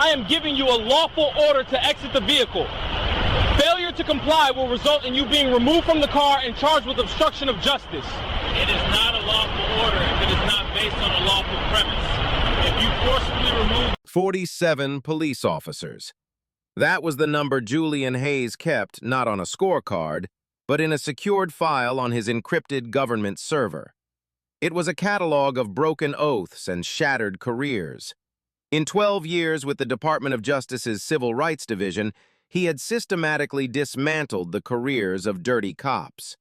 I am giving you a lawful order to exit the vehicle. Failure to comply will result in you being removed from the car and charged with obstruction of justice. It is not a lawful order if it is not based on a lawful premise. If you forcibly remove 47 police officers. That was the number Julian Hayes kept not on a scorecard, but in a secured file on his encrypted government server. It was a catalog of broken oaths and shattered careers. In 12 years with the Department of Justice's Civil Rights Division, he had systematically dismantled the careers of dirty cops.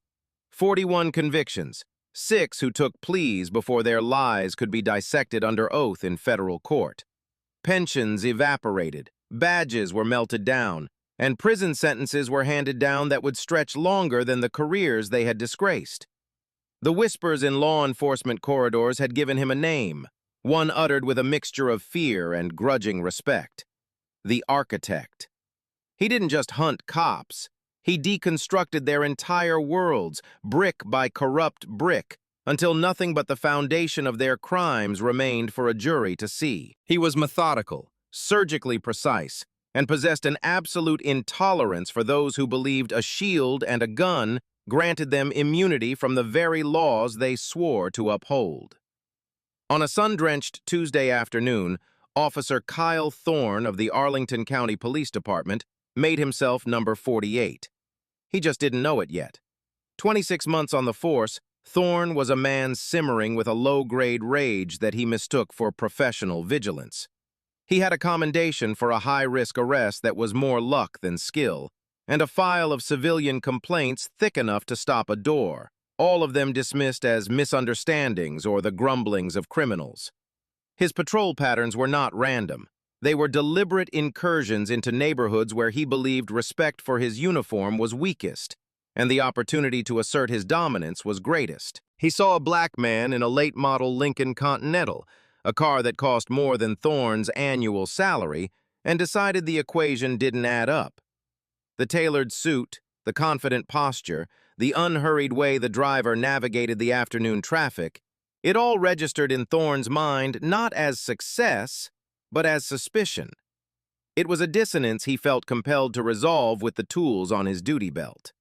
41 convictions, 6 who took pleas before their lies could be dissected under oath in federal court. Pensions evaporated, badges were melted down, and prison sentences were handed down that would stretch longer than the careers they had disgraced. The whispers in law enforcement corridors had given him a name, one uttered with a mixture of fear and grudging respect: the Architect. He didn't just hunt cops, he deconstructed their entire worlds, brick by corrupt brick, until nothing but the foundation of their crimes remained for a jury to see. He was methodical, surgically precise, and possessed an absolute intolerance for those who believed a shield and a gun granted them immunity from the very laws they swore to uphold. On a sun-drenched Tuesday afternoon, Officer Kyle Thorne of the Arlington County Police Department made himself number 48. He just didn't know it yet. 26 months on the force, Thorne was a man simmering with a low-grade rage that he mistook for professional vigilance. He had a commendation for a high-risk arrest that was more luck than skill, and a file of civilian complaints thick enough to stop a door, all of them dismissed as misunderstandings or the grumblings of criminals. His patrol patterns were not random. They were deliberate incursions into neighborhoods where he believed respect for his uniform was weakest, and the opportunity to assert his dominance was greatest. He saw a black man in a late-model Lincoln Continental, a car that cost more than Thorne's annual salary, and decided the equation didn't add up. The tailored suit, the confident posture, the unhurried way the driver navigated the afternoon traffic, it all registered in Thorne's mind not as success, but as suspicion. It was a dissonance he felt compelled to resolve with the tools on his duty belt.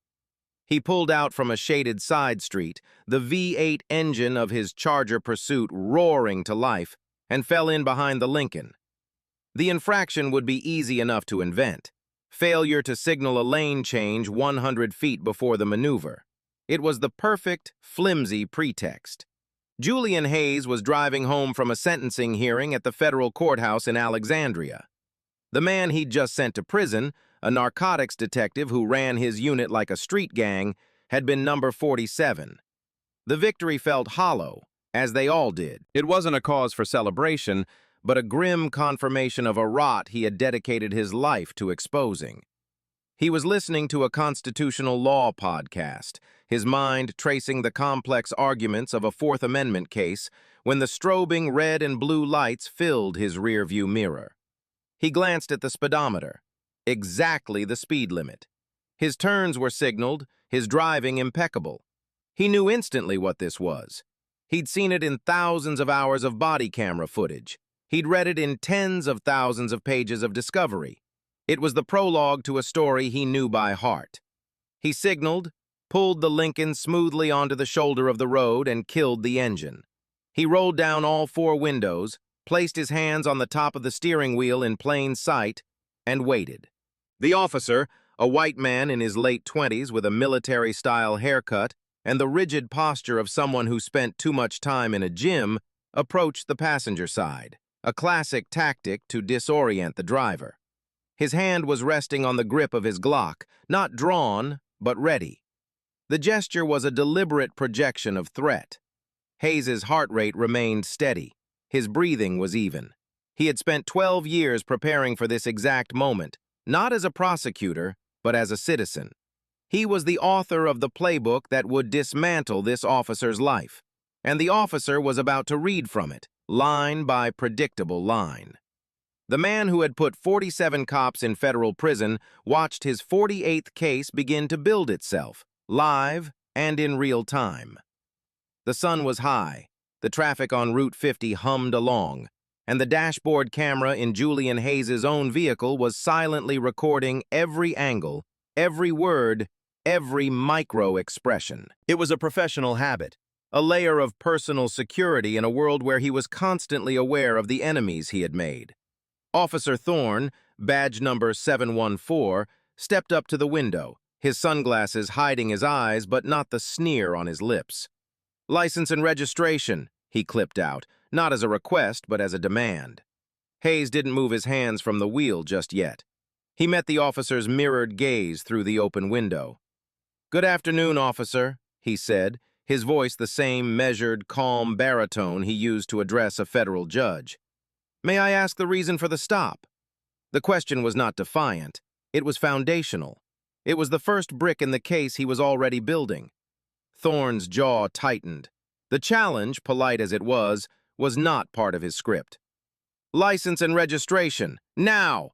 He pulled out from a shaded side street, the V8 engine of his Charger Pursuit roaring to life, and fell in behind the Lincoln. The infraction would be easy enough to invent: failure to signal a lane change 100 feet before the maneuver. It was the perfect, flimsy pretext. Julian Hayes was driving home from a sentencing hearing at the federal courthouse in Alexandria. The man he'd just sent to prison, a narcotics detective who ran his unit like a street gang, had been number 47. The victory felt hollow, as they all did. It wasn't a cause for celebration, but a grim confirmation of a rot he had dedicated his life to exposing. He was listening to a constitutional law podcast, his mind tracing the complex arguments of a Fourth Amendment case, when the strobing red and blue lights filled his rearview mirror. He glanced at the speedometer. Exactly the speed limit. His turns were signaled, his driving impeccable. He knew instantly what this was. He'd seen it in thousands of hours of body camera footage. He'd read it in tens of thousands of pages of discovery. It was the prologue to a story he knew by heart. He signaled, pulled the Lincoln smoothly onto the shoulder of the road, and killed the engine. He rolled down all 4 windows, placed his hands on the top of the steering wheel in plain sight, and waited. The officer, a white man in his late 20s with a military-style haircut and the rigid posture of someone who spent too much time in a gym, approached the passenger side, a classic tactic to disorient the driver. His hand was resting on the grip of his Glock, not drawn, but ready. The gesture was a deliberate projection of threat. Hayes's heart rate remained steady. His breathing was even. He had spent 12 years preparing for this exact moment, not as a prosecutor, but as a citizen. He was the author of the playbook that would dismantle this officer's life, and the officer was about to read from it, line by predictable line. The man who had put 47 cops in federal prison watched his 48th case begin to build itself, live and in real time. The sun was high, the traffic on Route 50 hummed along, and the dashboard camera in Julian Hayes's own vehicle was silently recording every angle, every word, every micro-expression. It was a professional habit, a layer of personal security in a world where he was constantly aware of the enemies he had made. Officer Thorne, badge number 714, stepped up to the window, his sunglasses hiding his eyes but not the sneer on his lips. "License and registration," he clipped out, not as a request but as a demand. Hayes didn't move his hands from the wheel just yet. He met the officer's mirrored gaze through the open window. "Good afternoon, officer," he said, his voice the same measured, calm baritone he used to address a federal judge. "May I ask the reason for the stop?" The question was not defiant. It was foundational. It was the first brick in the case he was already building. Thorne's jaw tightened. The challenge, polite as it was not part of his script. "License and registration, now!"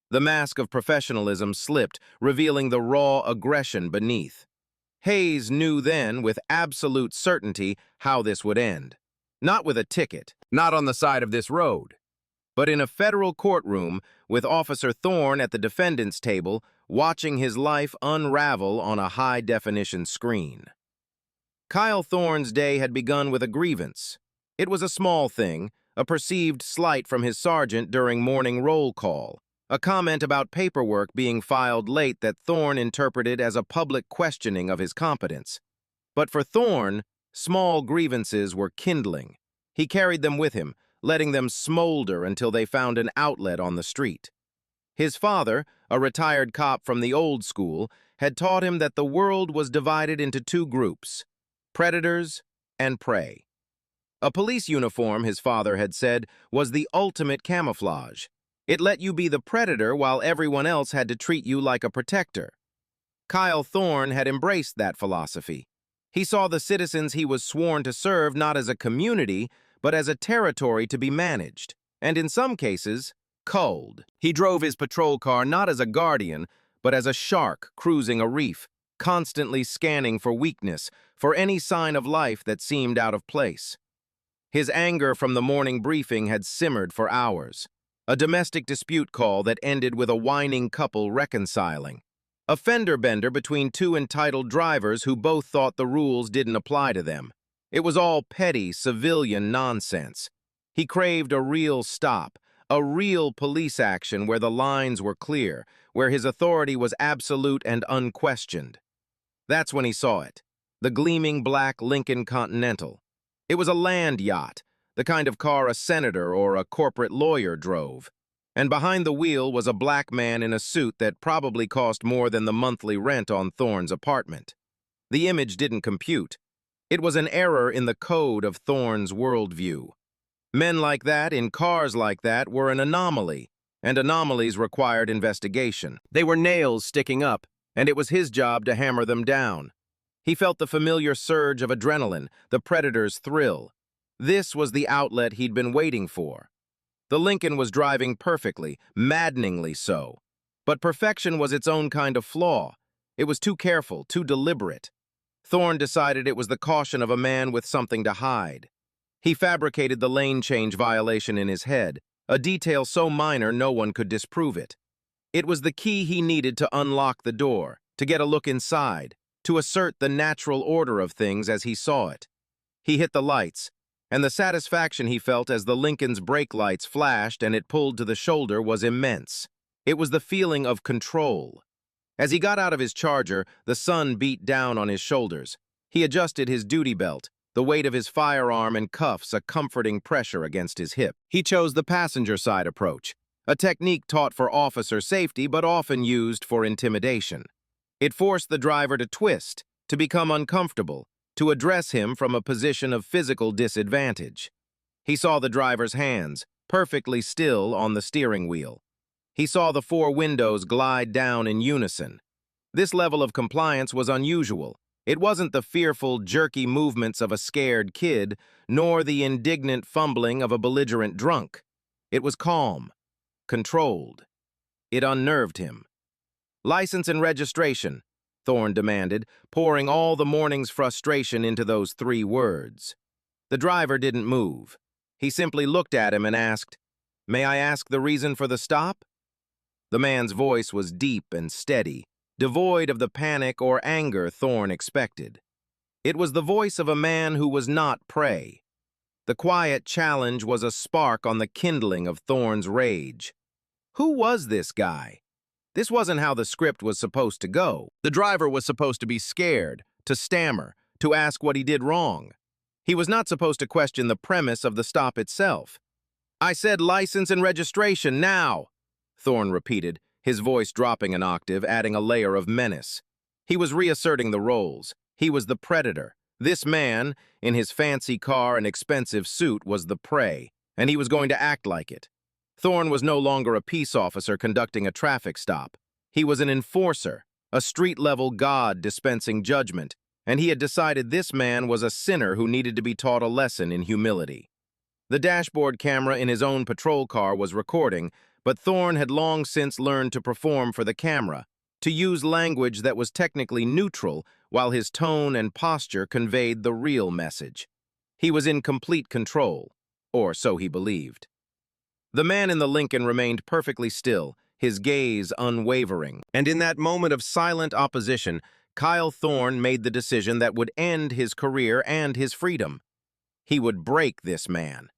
The mask of professionalism slipped, revealing the raw aggression beneath. Hayes knew then, with absolute certainty, how this would end. Not with a ticket, not on the side of this road, but in a federal courtroom with Officer Thorne at the defendant's table, watching his life unravel on a high-definition screen. Kyle Thorne's day had begun with a grievance. It was a small thing, a perceived slight from his sergeant during morning roll call, a comment about paperwork being filed late that Thorne interpreted as a public questioning of his competence. But for Thorne, small grievances were kindling. He carried them with him, letting them smolder until they found an outlet on the street. His father, a retired cop from the old school, had taught him that the world was divided into two groups: predators and prey. A police uniform, his father had said, was the ultimate camouflage. It let you be the predator while everyone else had to treat you like a protector. Kyle Thorne had embraced that philosophy. He saw the citizens he was sworn to serve not as a community, but as a territory to be managed, and in some cases, culled. He drove his patrol car not as a guardian, but as a shark cruising a reef, constantly scanning for weakness, for any sign of life that seemed out of place. His anger from the morning briefing had simmered for hours. A domestic dispute call that ended with a whining couple reconciling. A fender bender between two entitled drivers who both thought the rules didn't apply to them. It was all petty, civilian nonsense. He craved a real stop, a real police action where the lines were clear, where his authority was absolute and unquestioned. That's when he saw it, the gleaming black Lincoln Continental. It was a land yacht, the kind of car a senator or a corporate lawyer drove. And behind the wheel was a black man in a suit that probably cost more than the monthly rent on Thorne's apartment. The image didn't compute. It was an error in the code of Thorne's worldview. Men like that, in cars like that, were an anomaly, and anomalies required investigation. They were nails sticking up, and it was his job to hammer them down. He felt the familiar surge of adrenaline, the predator's thrill. This was the outlet he'd been waiting for. The Lincoln was driving perfectly, maddeningly so. But perfection was its own kind of flaw. It was too careful, too deliberate. Thorne decided it was the caution of a man with something to hide. He fabricated the lane change violation in his head, a detail so minor no one could disprove it. It was the key he needed to unlock the door, to get a look inside, to assert the natural order of things as he saw it. He hit the lights, and the satisfaction he felt as the Lincoln's brake lights flashed and it pulled to the shoulder was immense. It was the feeling of control. As he got out of his Charger, the sun beat down on his shoulders. He adjusted his duty belt, the weight of his firearm and cuffs a comforting pressure against his hip. He chose the passenger side approach, a technique taught for officer safety but often used for intimidation. It forced the driver to twist, to become uncomfortable, to address him from a position of physical disadvantage. He saw the driver's hands, perfectly still on the steering wheel. He saw the four windows glide down in unison. This level of compliance was unusual. It wasn't the fearful, jerky movements of a scared kid, nor the indignant fumbling of a belligerent drunk. It was calm, controlled. It unnerved him. "License and registration," Thorne demanded, pouring all the morning's frustration into those 3 words. The driver didn't move. He simply looked at him and asked, "May I ask the reason for the stop?" The man's voice was deep and steady, devoid of the panic or anger Thorne expected. It was the voice of a man who was not prey. The quiet challenge was a spark on the kindling of Thorne's rage. Who was this guy? This wasn't how the script was supposed to go. The driver was supposed to be scared, to stammer, to ask what he did wrong. He was not supposed to question the premise of the stop itself. "I said license and registration now," Thorne repeated, his voice dropping an octave, adding a layer of menace. He was reasserting the roles. He was the predator. This man, in his fancy car and expensive suit, was the prey, and he was going to act like it. Thorne was no longer a peace officer conducting a traffic stop. He was an enforcer, a street-level god dispensing judgment, and he had decided this man was a sinner who needed to be taught a lesson in humility. The dashboard camera in his own patrol car was recording, but Thorne had long since learned to perform for the camera, to use language that was technically neutral while his tone and posture conveyed the real message. He was in complete control, or so he believed. The man in the Lincoln remained perfectly still, his gaze unwavering. And in that moment of silent opposition, Kyle Thorne made the decision that would end his career and his freedom. He would break this man.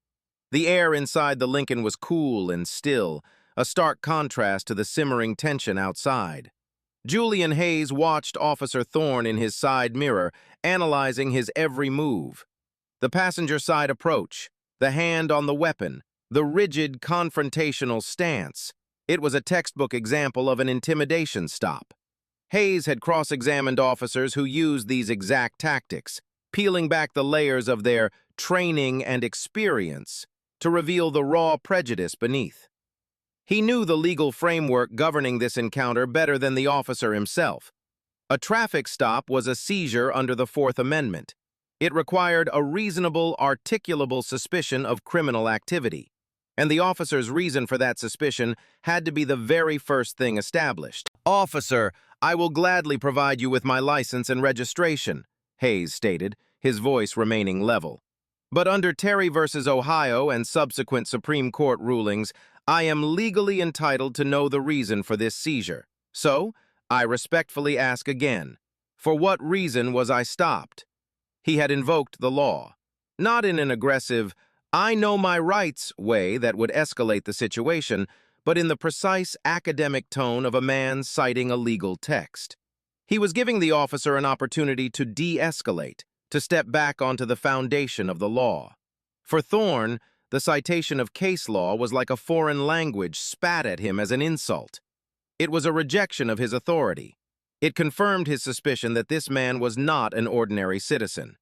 The air inside the Lincoln was cool and still, a stark contrast to the simmering tension outside. Julian Hayes watched Officer Thorne in his side mirror, analyzing his every move. The passenger side approach, the hand on the weapon, the rigid, confrontational stance. It was a textbook example of an intimidation stop. Hayes had cross-examined officers who used these exact tactics, peeling back the layers of their training and experience to reveal the raw prejudice beneath. He knew the legal framework governing this encounter better than the officer himself. A traffic stop was a seizure under the Fourth Amendment. It required a reasonable, articulable suspicion of criminal activity, and the officer's reason for that suspicion had to be the very first thing established. "Officer, I will gladly provide you with my license and registration," Hayes stated, his voice remaining level. "But under Terry v. Ohio and subsequent Supreme Court rulings, I am legally entitled to know the reason for this seizure. So, I respectfully ask again, for what reason was I stopped?" He had invoked the law, not in an aggressive, "I know my rights" way that would escalate the situation, but in the precise academic tone of a man citing a legal text. He was giving the officer an opportunity to de-escalate, to step back onto the foundation of the law. For Thorne, the citation of case law was like a foreign language spat at him as an insult. It was a rejection of his authority. It confirmed his suspicion that this man was not an ordinary citizen.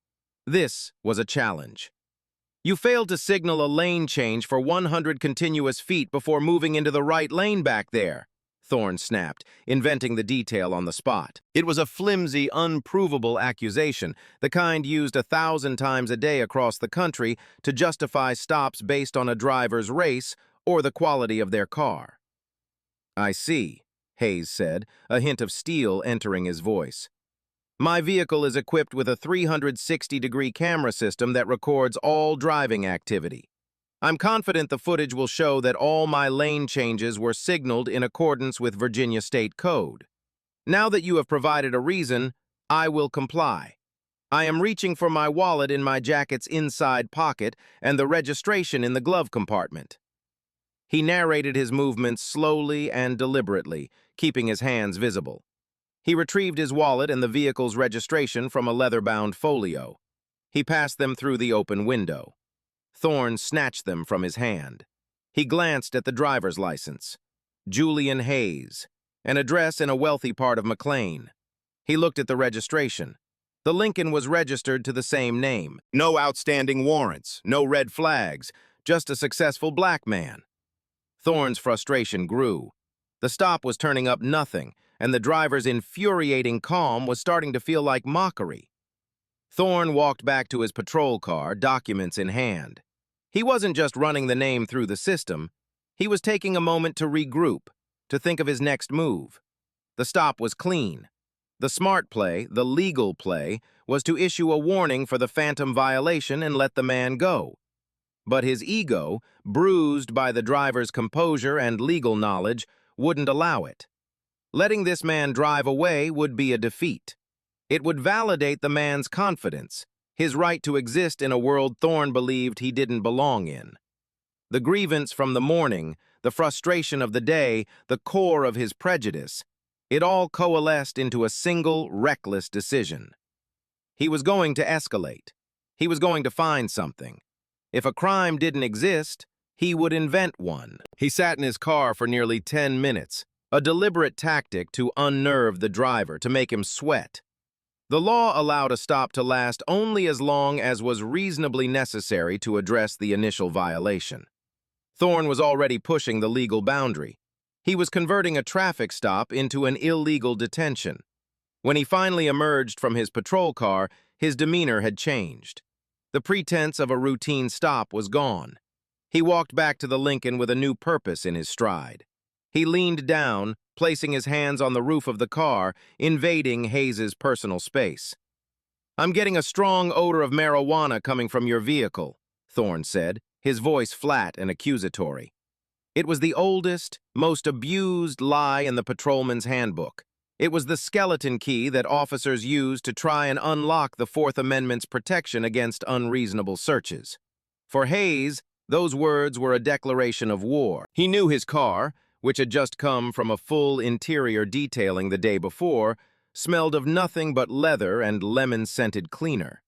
This was a challenge. "You failed to signal a lane change for 100 continuous feet before moving into the right lane back there," Thorne snapped, inventing the detail on the spot. It was a flimsy, unprovable accusation, the kind used 1,000 times a day across the country to justify stops based on a driver's race or the quality of their car. "I see," Hayes said, a hint of steel entering his voice. "My vehicle is equipped with a 360-degree camera system that records all driving activity. I'm confident the footage will show that all my lane changes were signaled in accordance with Virginia State Code. Now that you have provided a reason, I will comply. I am reaching for my wallet in my jacket's inside pocket and the registration in the glove compartment." He narrated his movements slowly and deliberately, keeping his hands visible. He retrieved his wallet and the vehicle's registration from a leather-bound folio. He passed them through the open window. Thorne snatched them from his hand. He glanced at the driver's license. Julian Hayes, an address in a wealthy part of McLean. He looked at the registration. The Lincoln was registered to the same name. No outstanding warrants, no red flags, just a successful black man. Thorne's frustration grew. The stop was turning up nothing, and the driver's infuriating calm was starting to feel like mockery. Thorne walked back to his patrol car, documents in hand. He wasn't just running the name through the system. He was taking a moment to regroup, to think of his next move. The stop was clean. The smart play, the legal play, was to issue a warning for the phantom violation and let the man go. but his ego, bruised by the driver's composure and legal knowledge, wouldn't allow it. Letting this man drive away would be a defeat. It would validate the man's confidence, his right to exist in a world Thorne believed he didn't belong in. The grievance from the morning, the frustration of the day, the core of his prejudice, it all coalesced into a single, reckless decision. He was going to escalate. He was going to find something. If a crime didn't exist, he would invent one. He sat in his car for nearly 10 minutes, a deliberate tactic to unnerve the driver, to make him sweat. The law allowed a stop to last only as long as was reasonably necessary to address the initial violation. Thorne was already pushing the legal boundary. He was converting a traffic stop into an illegal detention. When he finally emerged from his patrol car, his demeanor had changed. The pretense of a routine stop was gone. He walked back to the Lincoln with a new purpose in his stride. He leaned down, placing his hands on the roof of the car, invading Hayes's personal space. "I'm getting a strong odor of marijuana coming from your vehicle," Thorne said, his voice flat and accusatory. It was the oldest, most abused lie in the patrolman's handbook. It was the skeleton key that officers used to try and unlock the Fourth Amendment's protection against unreasonable searches. For Hayes, those words were a declaration of war. He knew his car, which had just come from a full interior detailing the day before, smelled of nothing but leather and lemon-scented cleaner.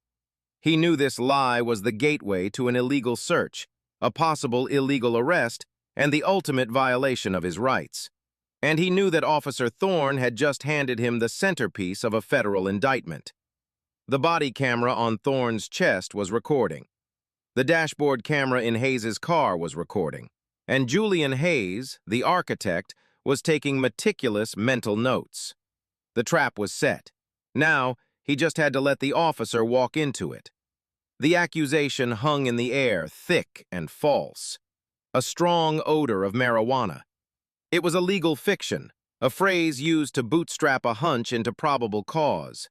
He knew this lie was the gateway to an illegal search, a possible illegal arrest, and the ultimate violation of his rights. And he knew that Officer Thorne had just handed him the centerpiece of a federal indictment. The body camera on Thorne's chest was recording. The dashboard camera in Hayes's car was recording. And Julian Hayes, the architect, was taking meticulous mental notes. The trap was set. Now, he just had to let the officer walk into it. The accusation hung in the air, thick and false. A strong odor of marijuana. It was a legal fiction, a phrase used to bootstrap a hunch into probable cause.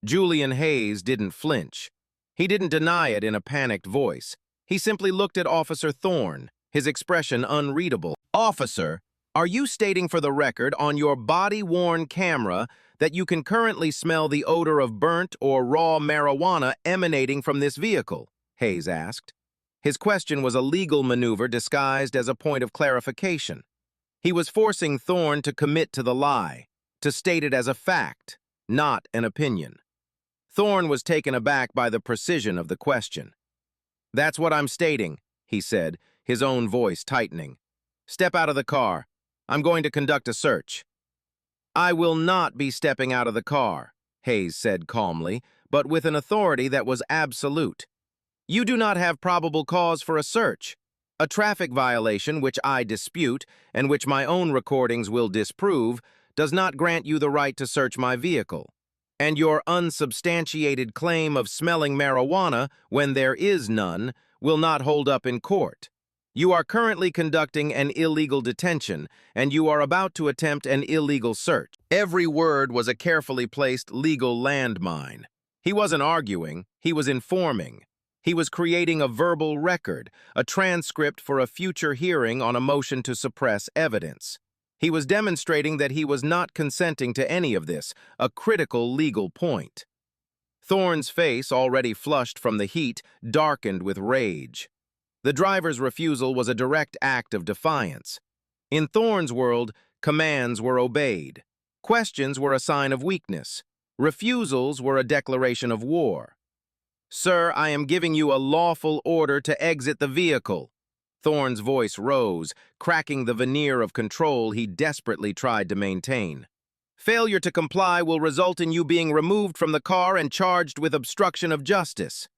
Julian Hayes didn't flinch. He didn't deny it in a panicked voice. He simply looked at Officer Thorne, his expression unreadable. "Officer, are you stating for the record on your body-worn camera that you can currently smell the odor of burnt or raw marijuana emanating from this vehicle?" Hayes asked. His question was a legal maneuver disguised as a point of clarification. He was forcing Thorne to commit to the lie, to state it as a fact, not an opinion. Thorne was taken aback by the precision of the question. "That's what I'm stating," he said, his own voice tightening. "Step out of the car. I'm going to conduct a search." "I will not be stepping out of the car," Hayes said calmly, but with an authority that was absolute. "You do not have probable cause for a search. A traffic violation, which I dispute, and which my own recordings will disprove, does not grant you the right to search my vehicle. And your unsubstantiated claim of smelling marijuana, when there is none, will not hold up in court. You are currently conducting an illegal detention, and you are about to attempt an illegal search." Every word was a carefully placed legal landmine. He wasn't arguing, he was informing. He was creating a verbal record, a transcript for a future hearing on a motion to suppress evidence. He was demonstrating that he was not consenting to any of this, a critical legal point. Thorne's face, already flushed from the heat, darkened with rage. The driver's refusal was a direct act of defiance. In Thorne's world, commands were obeyed. Questions were a sign of weakness. Refusals were a declaration of war. "Sir, I am giving you a lawful order to exit the vehicle." Thorne's voice rose, cracking the veneer of control he desperately tried to maintain. "Failure to comply will result in you being removed from the car and charged with obstruction of justice."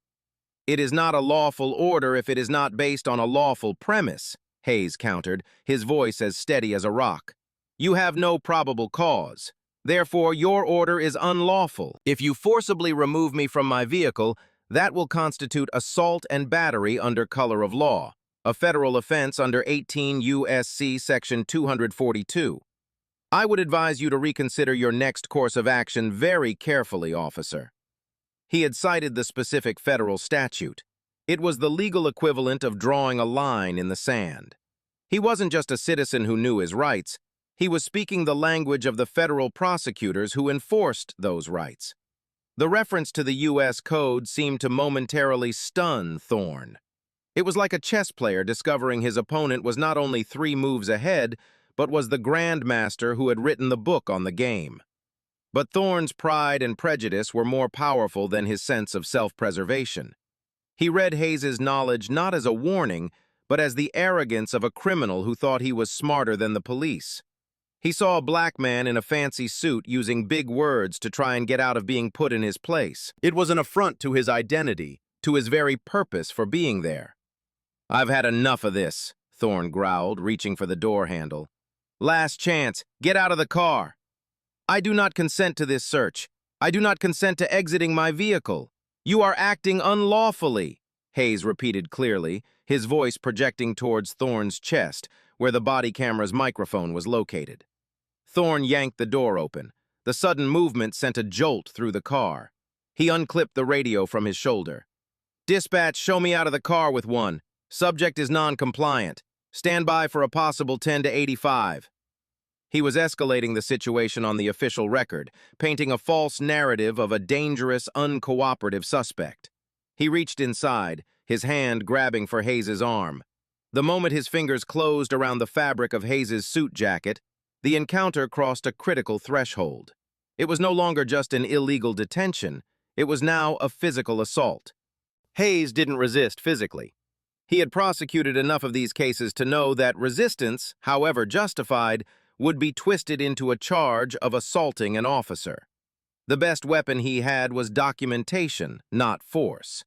"It is not a lawful order if it is not based on a lawful premise," Hayes countered, his voice as steady as a rock. "You have no probable cause. Therefore, your order is unlawful. If you forcibly remove me from my vehicle, that will constitute assault and battery under color of law, a federal offense under 18 U.S.C. Section 242. I would advise you to reconsider your next course of action very carefully, officer." He had cited the specific federal statute. It was the legal equivalent of drawing a line in the sand. He wasn't just a citizen who knew his rights. He was speaking the language of the federal prosecutors who enforced those rights. The reference to the U.S. Code seemed to momentarily stun Thorne. It was like a chess player discovering his opponent was not only 3 moves ahead, but was the grandmaster who had written the book on the game. But Thorne's pride and prejudice were more powerful than his sense of self-preservation. He read Hayes's knowledge not as a warning, but as the arrogance of a criminal who thought he was smarter than the police. He saw a black man in a fancy suit using big words to try and get out of being put in his place. It was an affront to his identity, to his very purpose for being there. "I've had enough of this," Thorne growled, reaching for the door handle. "Last chance, get out of the car." "I do not consent to this search. I do not consent to exiting my vehicle. You are acting unlawfully," Hayes repeated clearly, his voice projecting towards Thorne's chest, where the body camera's microphone was located. Thorne yanked the door open. The sudden movement sent a jolt through the car. He unclipped the radio from his shoulder. "Dispatch, show me out of the car with one. Subject is non-compliant. Stand by for a possible 10 to 85. He was escalating the situation on the official record, painting a false narrative of a dangerous, uncooperative suspect. He reached inside, his hand grabbing for Hayes's arm. The moment his fingers closed around the fabric of Hayes's suit jacket, the encounter crossed a critical threshold. It was no longer just an illegal detention, it was now a physical assault. Hayes didn't resist physically. He had prosecuted enough of these cases to know that resistance, however justified, would be twisted into a charge of assaulting an officer. The best weapon he had was documentation, not force.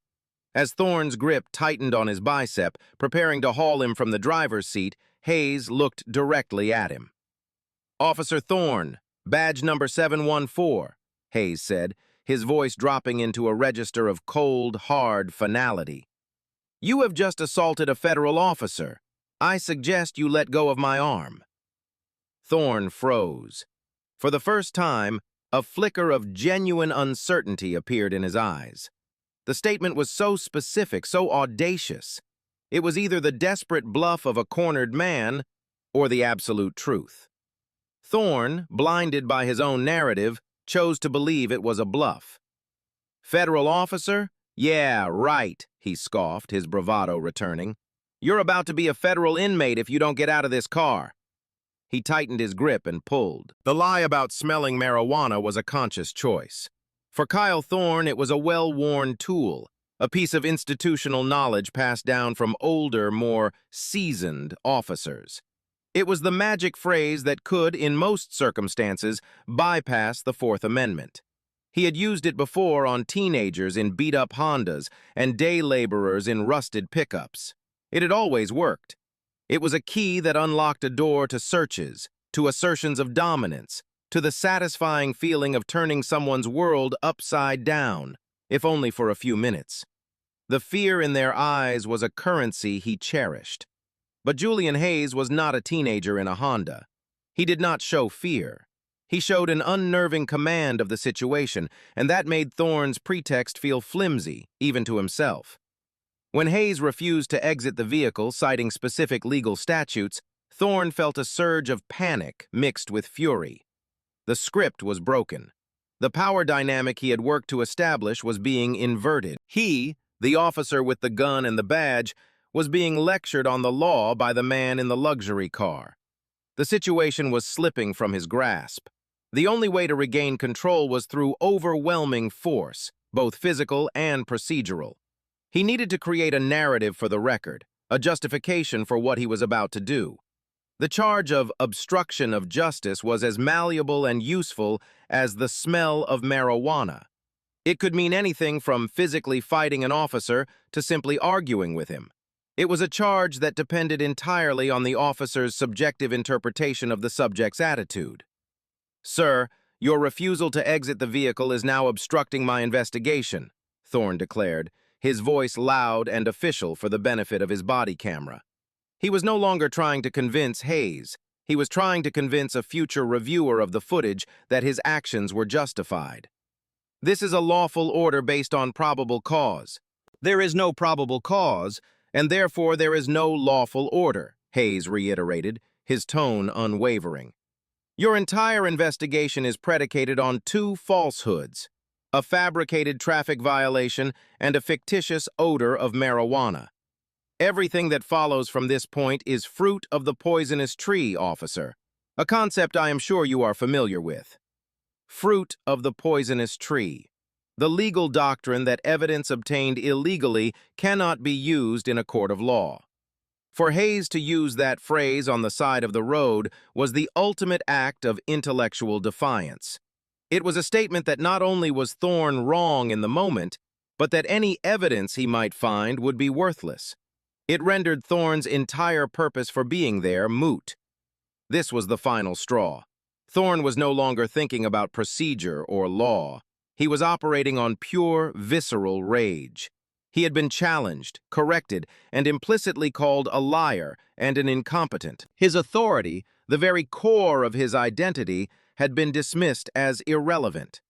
As Thorne's grip tightened on his bicep, preparing to haul him from the driver's seat, Hayes looked directly at him. "Officer Thorne, badge number 714, Hayes said, his voice dropping into a register of cold, hard finality. "You have just assaulted a federal officer. I suggest you let go of my arm." Thorne froze. For the first time, a flicker of genuine uncertainty appeared in his eyes. The statement was so specific, so audacious. It was either the desperate bluff of a cornered man or the absolute truth. Thorne, blinded by his own narrative, chose to believe it was a bluff. "Federal officer? Yeah, right," he scoffed, his bravado returning. "You're about to be a federal inmate if you don't get out of this car." He tightened his grip and pulled. The lie about smelling marijuana was a conscious choice. For Kyle Thorne, it was a well-worn tool, a piece of institutional knowledge passed down from older, more seasoned officers. It was the magic phrase that could, in most circumstances, bypass the Fourth Amendment. He had used it before on teenagers in beat-up Hondas and day laborers in rusted pickups. It had always worked. It was a key that unlocked a door to searches, to assertions of dominance, to the satisfying feeling of turning someone's world upside down, if only for a few minutes. The fear in their eyes was a currency he cherished. But Julian Hayes was not a teenager in a Honda. He did not show fear. He showed an unnerving command of the situation, and that made Thorne's pretext feel flimsy, even to himself. When Hayes refused to exit the vehicle, citing specific legal statutes, Thorne felt a surge of panic mixed with fury. The script was broken. The power dynamic he had worked to establish was being inverted. He, the officer with the gun and the badge, was being lectured on the law by the man in the luxury car. The situation was slipping from his grasp. The only way to regain control was through overwhelming force, both physical and procedural. He needed to create a narrative for the record, a justification for what he was about to do. The charge of obstruction of justice was as malleable and useful as the smell of marijuana. It could mean anything from physically fighting an officer to simply arguing with him. It was a charge that depended entirely on the officer's subjective interpretation of the subject's attitude. "Sir, your refusal to exit the vehicle is now obstructing my investigation," Thorne declared, his voice loud and official for the benefit of his body camera. He was no longer trying to convince Hayes. He was trying to convince a future reviewer of the footage that his actions were justified. "This is a lawful order based on probable cause. There is no probable cause, and therefore there is no lawful order, Hayes reiterated, his tone unwavering. Your entire investigation is predicated on two falsehoods: a fabricated traffic violation and a fictitious odor of marijuana. Everything that follows from this point is fruit of the poisonous tree, officer, a concept I am sure you are familiar with. Fruit of the poisonous tree, the legal doctrine that evidence obtained illegally cannot be used in a court of law. For Hayes to use that phrase on the side of the road was the ultimate act of intellectual defiance. It was a statement that not only was Thorne wrong in the moment, but that any evidence he might find would be worthless. It rendered Thorne's entire purpose for being there moot. This was the final straw. Thorne was no longer thinking about procedure or law. He was operating on pure, visceral rage. He had been challenged, corrected, and implicitly called a liar and an incompetent. His authority, the very core of his identity, had been dismissed as irrelevant.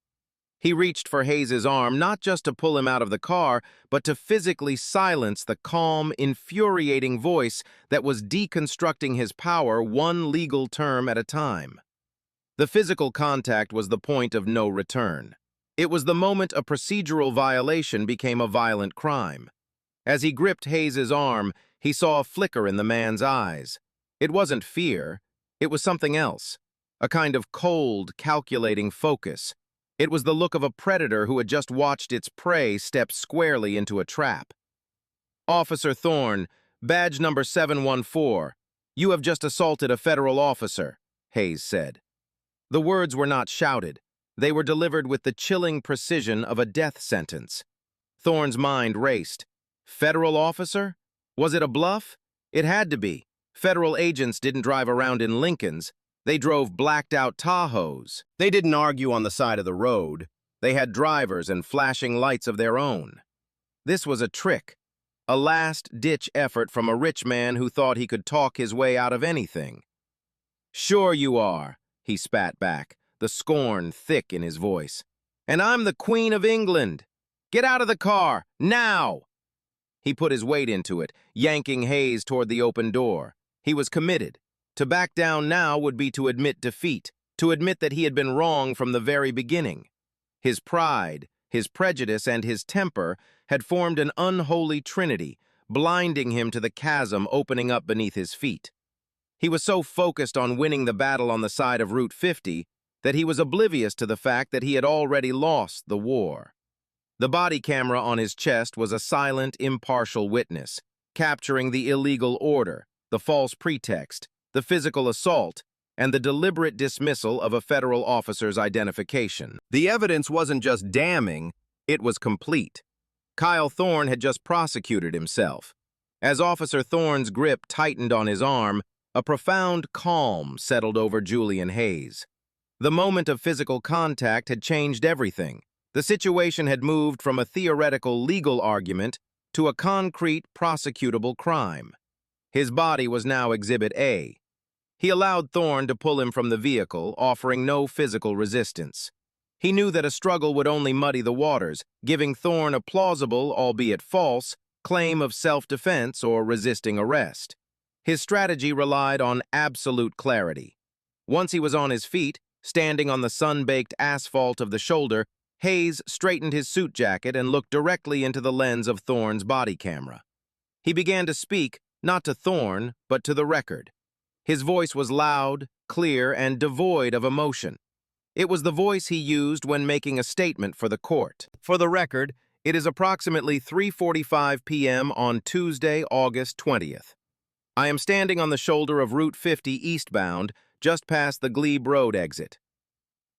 He reached for Hayes's arm not just to pull him out of the car, but to physically silence the calm, infuriating voice that was deconstructing his power one legal term at a time. The physical contact was the point of no return. It was the moment a procedural violation became a violent crime. As he gripped Hayes's arm, he saw a flicker in the man's eyes. It wasn't fear. It was something else, a kind of cold, calculating focus. It was the look of a predator who had just watched its prey step squarely into a trap. "Officer Thorne, badge number 714. You have just assaulted a federal officer," Hayes said. The words were not shouted. They were delivered with the chilling precision of a death sentence. Thorne's mind raced. Federal officer? Was it a bluff? It had to be. Federal agents didn't drive around in Lincolns. They drove blacked-out Tahoes. They didn't argue on the side of the road. They had drivers and flashing lights of their own. This was a trick, a last-ditch effort from a rich man who thought he could talk his way out of anything. "Sure you are," he spat back, the scorn thick in his voice. "And I'm the Queen of England. Get out of the car, now!" He put his weight into it, yanking Hayes toward the open door. He was committed. To back down now would be to admit defeat, to admit that he had been wrong from the very beginning. His pride, his prejudice, and his temper had formed an unholy trinity, blinding him to the chasm opening up beneath his feet. He was so focused on winning the battle on the side of Route 50 that he was oblivious to the fact that he had already lost the war. The body camera on his chest was a silent, impartial witness, capturing the illegal order, the false pretext, the physical assault, and the deliberate dismissal of a federal officer's identification. The evidence wasn't just damning, it was complete. Kyle Thorne had just prosecuted himself. As Officer Thorne's grip tightened on his arm, a profound calm settled over Julian Hayes. The moment of physical contact had changed everything. The situation had moved from a theoretical legal argument to a concrete prosecutable crime. His body was now Exhibit A. He allowed Thorne to pull him from the vehicle, offering no physical resistance. He knew that a struggle would only muddy the waters, giving Thorne a plausible, albeit false, claim of self-defense or resisting arrest. His strategy relied on absolute clarity. Once he was on his feet, standing on the sun-baked asphalt of the shoulder, Hayes straightened his suit jacket and looked directly into the lens of Thorne's body camera. He began to speak, not to Thorne, but to the record. His voice was loud, clear, and devoid of emotion. It was the voice he used when making a statement for the court. For the record, it is approximately 3:45 p.m. on Tuesday, August 20th. I am standing on the shoulder of Route 50 eastbound, just past the Glebe Road exit.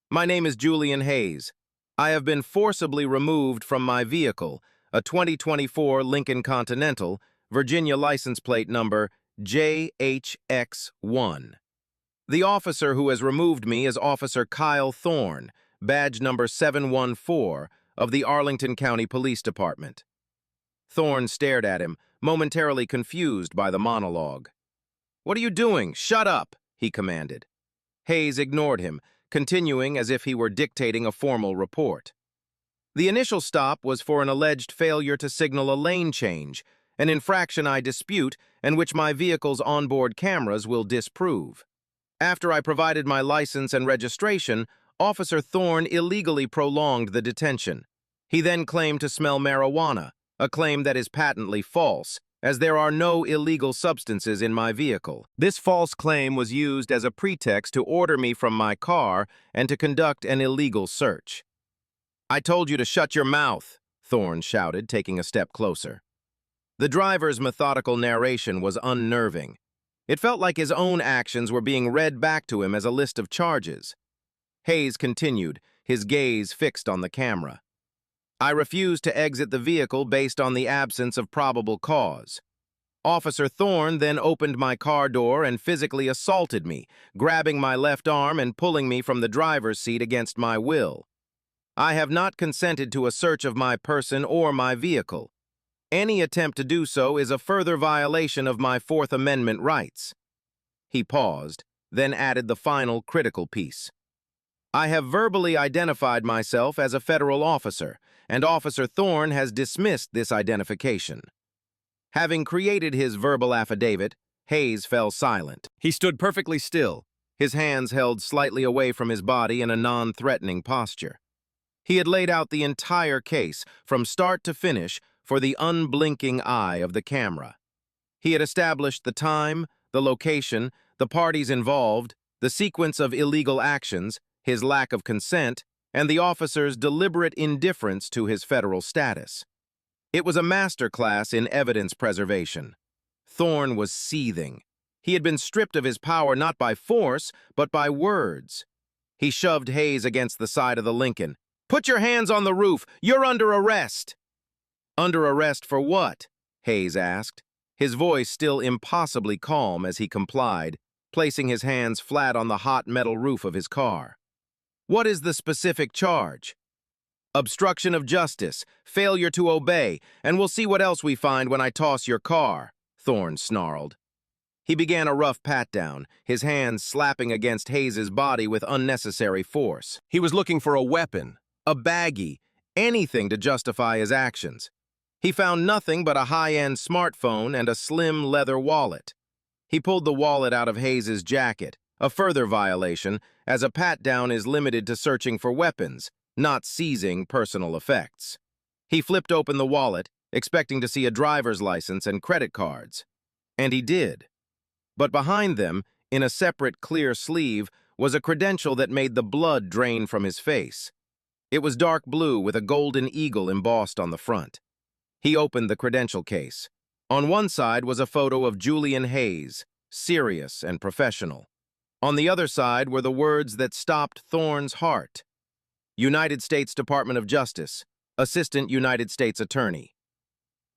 My name is Julian Hayes. I have been forcibly removed from my vehicle, a 2024 Lincoln Continental, Virginia license plate number JHX1. The officer who has removed me is Officer Kyle Thorne, badge number 714 of the Arlington County Police Department. Thorne stared at him, momentarily confused by the monologue. "What are you doing? Shut up!" he commanded. Hayes ignored him, continuing as if he were dictating a formal report. The initial stop was for an alleged failure to signal a lane change, an infraction I dispute and which my vehicle's onboard cameras will disprove. After I provided my license and registration, Officer Thorne illegally prolonged the detention. He then claimed to smell marijuana, a claim that is patently false, as there are no illegal substances in my vehicle. This false claim was used as a pretext to order me from my car and to conduct an illegal search. "I told you to shut your mouth," Thorne shouted, taking a step closer. The driver's methodical narration was unnerving. It felt like his own actions were being read back to him as a list of charges. Hayes continued, his gaze fixed on the camera. "I refused to exit the vehicle based on the absence of probable cause. Officer Thorne then opened my car door and physically assaulted me, grabbing my left arm and pulling me from the driver's seat against my will. I have not consented to a search of my person or my vehicle. Any attempt to do so is a further violation of my Fourth Amendment rights." He paused, then added the final critical piece. "I have verbally identified myself as a federal officer, and Officer Thorne has dismissed this identification." Having created his verbal affidavit, Hayes fell silent. He stood perfectly still, his hands held slightly away from his body in a non-threatening posture. He had laid out the entire case, from start to finish, for the unblinking eye of the camera. He had established the time, the location, the parties involved, the sequence of illegal actions, his lack of consent, and the officer's deliberate indifference to his federal status. It was a masterclass in evidence preservation. Thorne was seething. He had been stripped of his power not by force, but by words. He shoved Hayes against the side of the Lincoln. "Put your hands on the roof! You're under arrest!" "Under arrest for what?" Hayes asked, his voice still impossibly calm as he complied, placing his hands flat on the hot metal roof of his car. "What is the specific charge?" "Obstruction of justice, failure to obey, and we'll see what else we find when I toss your car," Thorne snarled. He began a rough pat-down, his hands slapping against Hayes's body with unnecessary force. He was looking for a weapon, a baggie, anything to justify his actions. He found nothing but a high-end smartphone and a slim leather wallet. He pulled the wallet out of Hayes's jacket, a further violation, as a pat-down is limited to searching for weapons, not seizing personal effects. He flipped open the wallet, expecting to see a driver's license and credit cards. And he did. But behind them, in a separate clear sleeve, was a credential that made the blood drain from his face. It was dark blue with a golden eagle embossed on the front. He opened the credential case. On one side was a photo of Julian Hayes, serious and professional. On the other side were the words that stopped Thorne's heart. United States Department of Justice, Assistant United States Attorney.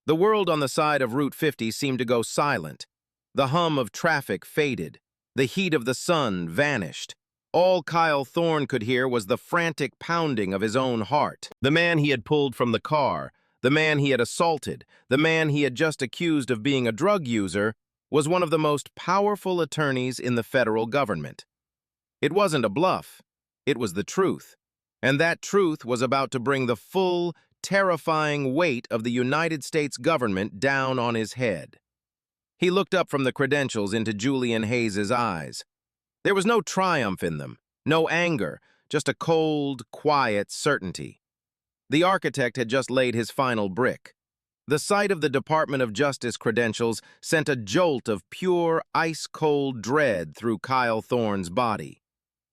The world on the side of Route 50 seemed to go silent. The hum of traffic faded. The heat of the sun vanished. All Kyle Thorne could hear was the frantic pounding of his own heart. The man he had pulled from the car, the man he had assaulted, the man he had just accused of being a drug user, was one of the most powerful attorneys in the federal government. It wasn't a bluff. It was the truth. And that truth was about to bring the full, terrifying weight of the United States government down on his head. He looked up from the credentials into Julian Hayes's eyes. There was no triumph in them, no anger, just a cold, quiet certainty. The architect had just laid his final brick. The sight of the Department of Justice credentials sent a jolt of pure, ice-cold dread through Kyle Thorne's body.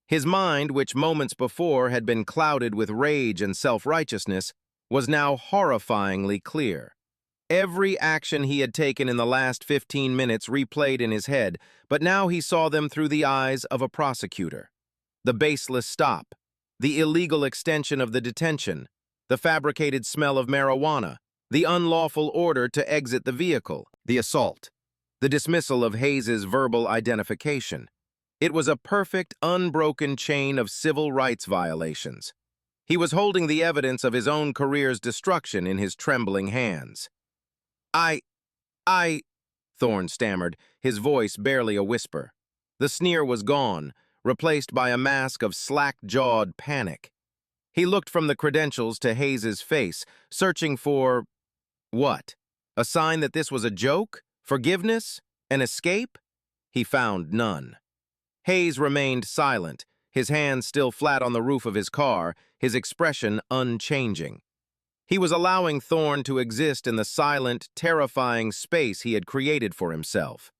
His mind, which moments before had been clouded with rage and self-righteousness, was now horrifyingly clear. Every action he had taken in the last 15 minutes replayed in his head, but now he saw them through the eyes of a prosecutor. The baseless stop, the illegal extension of the detention, the fabricated smell of marijuana, the unlawful order to exit the vehicle, the assault, the dismissal of Hayes's verbal identification. It was a perfect, unbroken chain of civil rights violations. He was holding the evidence of his own career's destruction in his trembling hands. I, Thorne stammered, his voice barely a whisper. The sneer was gone, replaced by a mask of slack-jawed panic. He looked from the credentials to Hayes's face, searching for what? A sign that this was a joke? Forgiveness? An escape? He found none. Hayes remained silent, his hands still flat on the roof of his car, his expression unchanging. He was allowing Thorne to exist in the silent, terrifying space he had created for himself.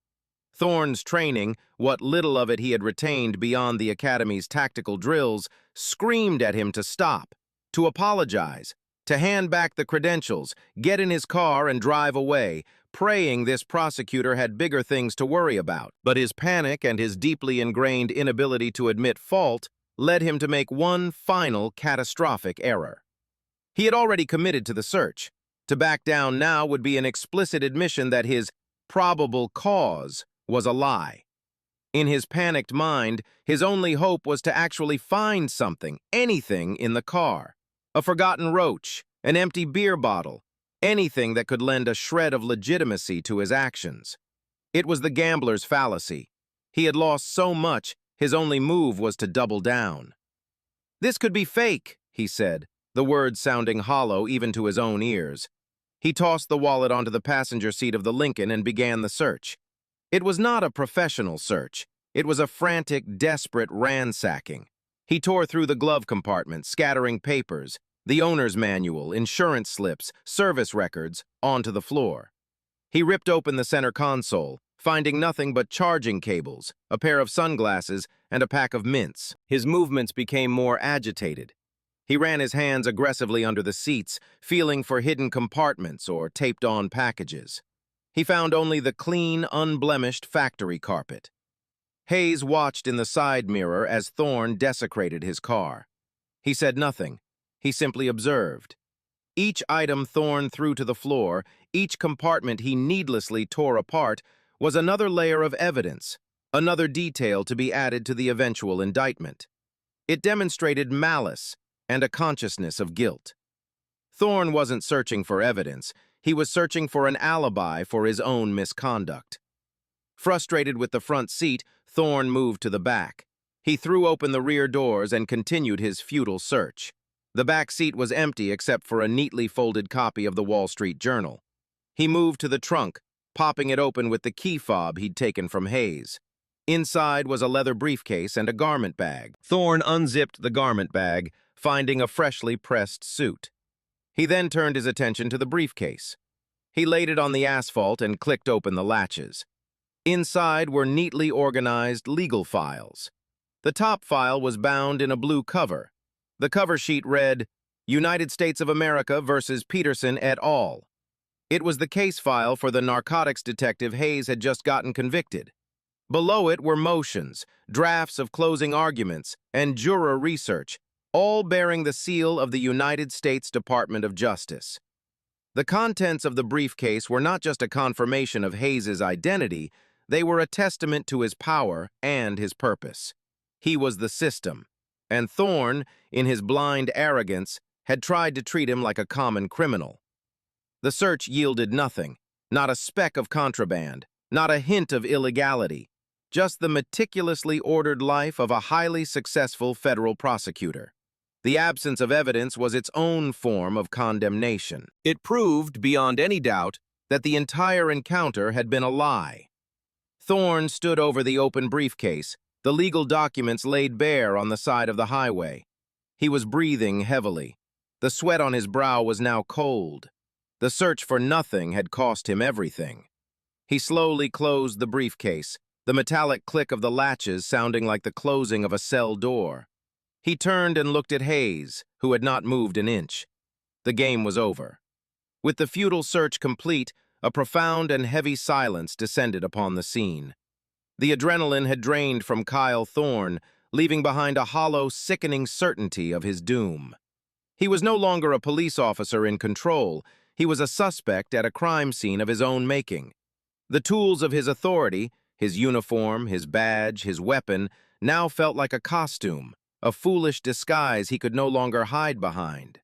Thorne's training, what little of it he had retained beyond the Academy's tactical drills, screamed at him to stop, to apologize, to hand back the credentials, get in his car and drive away, praying this prosecutor had bigger things to worry about. But his panic and his deeply ingrained inability to admit fault led him to make one final catastrophic error. He had already committed to the search. To back down now would be an explicit admission that his probable cause was a lie. In his panicked mind, his only hope was to actually find something, anything in the car. A forgotten roach, an empty beer bottle, anything that could lend a shred of legitimacy to his actions. It was the gambler's fallacy. He had lost so much, his only move was to double down. "This could be fake," he said, the words sounding hollow even to his own ears. He tossed the wallet onto the passenger seat of the Lincoln and began the search. It was not a professional search. It was a frantic, desperate ransacking. He tore through the glove compartment, scattering papers, the owner's manual, insurance slips, service records, onto the floor. He ripped open the center console, finding nothing but charging cables, a pair of sunglasses, and a pack of mints. His movements became more agitated. He ran his hands aggressively under the seats, feeling for hidden compartments or taped-on packages. He found only the clean, unblemished factory carpet. Hayes watched in the side mirror as Thorne desecrated his car. He said nothing. He simply observed. Each item Thorne threw to the floor, each compartment he needlessly tore apart, was another layer of evidence, another detail to be added to the eventual indictment. It demonstrated malice and a consciousness of guilt. Thorne wasn't searching for evidence. He was searching for an alibi for his own misconduct. Frustrated with the front seat, Thorne moved to the back. He threw open the rear doors and continued his futile search. The back seat was empty except for a neatly folded copy of the Wall Street Journal. He moved to the trunk, popping it open with the key fob he'd taken from Hayes. Inside was a leather briefcase and a garment bag. Thorne unzipped the garment bag, finding a freshly pressed suit. He then turned his attention to the briefcase. He laid it on the asphalt and clicked open the latches. Inside were neatly organized legal files. The top file was bound in a blue cover. The cover sheet read, United States of America versus Peterson et al. It was the case file for the narcotics detective Hayes had just gotten convicted. Below it were motions, drafts of closing arguments, and juror research, all bearing the seal of the United States Department of Justice. The contents of the briefcase were not just a confirmation of Hayes's identity, they were a testament to his power and his purpose. He was the system, and Thorne, in his blind arrogance, had tried to treat him like a common criminal. The search yielded nothing, not a speck of contraband, not a hint of illegality, just the meticulously ordered life of a highly successful federal prosecutor. The absence of evidence was its own form of condemnation. It proved, beyond any doubt, that the entire encounter had been a lie. Thorne stood over the open briefcase, the legal documents laid bare on the side of the highway. He was breathing heavily. The sweat on his brow was now cold. The search for nothing had cost him everything. He slowly closed the briefcase, the metallic click of the latches sounding like the closing of a cell door. He turned and looked at Hayes, who had not moved an inch. The game was over. With the futile search complete, a profound and heavy silence descended upon the scene. The adrenaline had drained from Kyle Thorne, leaving behind a hollow, sickening certainty of his doom. He was no longer a police officer in control. He was a suspect at a crime scene of his own making. The tools of his authority, his uniform, his badge, his weapon, now felt like a costume, a foolish disguise he could no longer hide behind.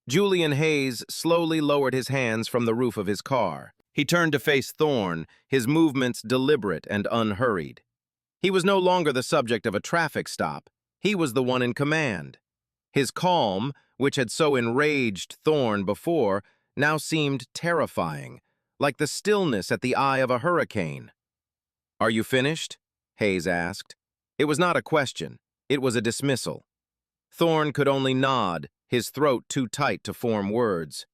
Julian Hayes slowly lowered his hands from the roof of his car. He turned to face Thorne, his movements deliberate and unhurried. He was no longer the subject of a traffic stop. He was the one in command. His calm, which had so enraged Thorne before, now seemed terrifying, like the stillness at the eye of a hurricane. "Are you finished?" Hayes asked. It was not a question. It was a dismissal. Thorne could only nod, his throat too tight to form words.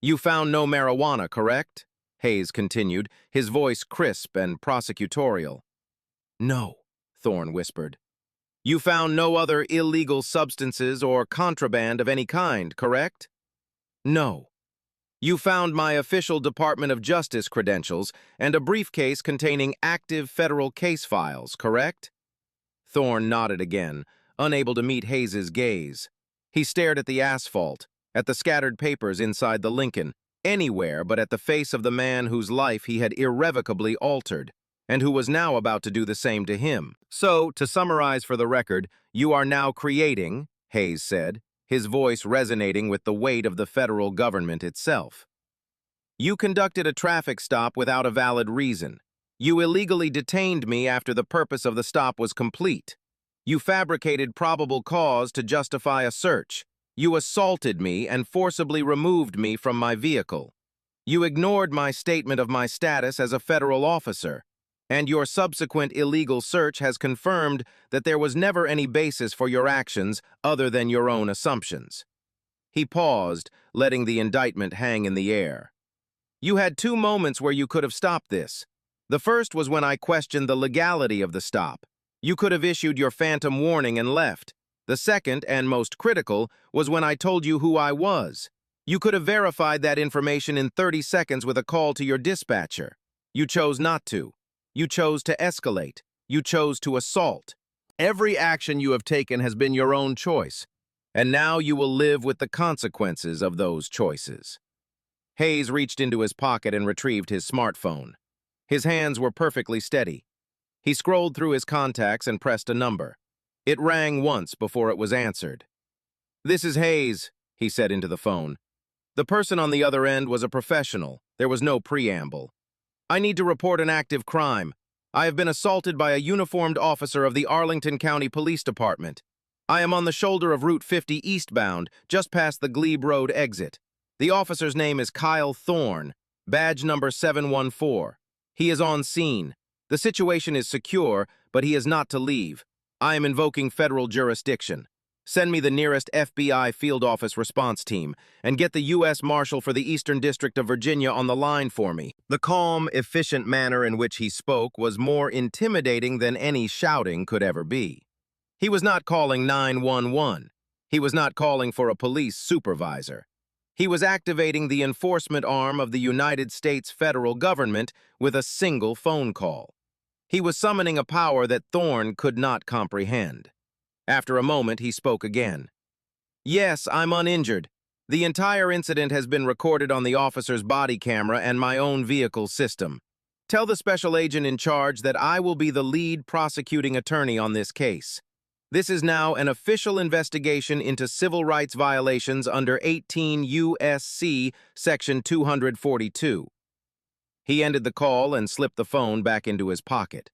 "You found no marijuana, correct?" Hayes continued, his voice crisp and prosecutorial. "No," Thorne whispered. "You found no other illegal substances or contraband of any kind, correct?" "No." "You found my official Department of Justice credentials and a briefcase containing active federal case files, correct?" Thorne nodded again, unable to meet Hayes's gaze. He stared at the asphalt, at the scattered papers inside the Lincoln, anywhere but at the face of the man whose life he had irrevocably altered, and who was now about to do the same to him. "So, to summarize for the record, you are now creating," Hayes said, his voice resonating with the weight of the federal government itself. "You conducted a traffic stop without a valid reason. You illegally detained me after the purpose of the stop was complete. You fabricated probable cause to justify a search. You assaulted me and forcibly removed me from my vehicle. You ignored my statement of my status as a federal officer, and your subsequent illegal search has confirmed that there was never any basis for your actions other than your own assumptions." He paused, letting the indictment hang in the air. "You had 2 moments where you could have stopped this. The first was when I questioned the legality of the stop. You could have issued your phantom warning and left. The second, and most critical, was when I told you who I was. You could have verified that information in 30 seconds with a call to your dispatcher. You chose not to. You chose to escalate. You chose to assault. Every action you have taken has been your own choice, and now you will live with the consequences of those choices." Hayes reached into his pocket and retrieved his smartphone. His hands were perfectly steady. He scrolled through his contacts and pressed a number. It rang once before it was answered. "This is Hayes," he said into the phone. The person on the other end was a professional. There was no preamble. "I need to report an active crime. I have been assaulted by a uniformed officer of the Arlington County Police Department. I am on the shoulder of Route 50 eastbound, just past the Glebe Road exit. The officer's name is Kyle Thorne, badge number 714. He is on scene. The situation is secure, but he is not to leave. I am invoking federal jurisdiction. Send me the nearest FBI field office response team, and get the U.S. Marshal for the Eastern District of Virginia on the line for me." The calm, efficient manner in which he spoke was more intimidating than any shouting could ever be. He was not calling 911. He was not calling for a police supervisor. He was activating the enforcement arm of the United States federal government with a single phone call. He was summoning a power that Thorne could not comprehend. After a moment, he spoke again. "Yes, I'm uninjured. The entire incident has been recorded on the officer's body camera and my own vehicle system. Tell the special agent in charge that I will be the lead prosecuting attorney on this case. This is now an official investigation into civil rights violations under 18 U.S.C. Section 242. He ended the call and slipped the phone back into his pocket.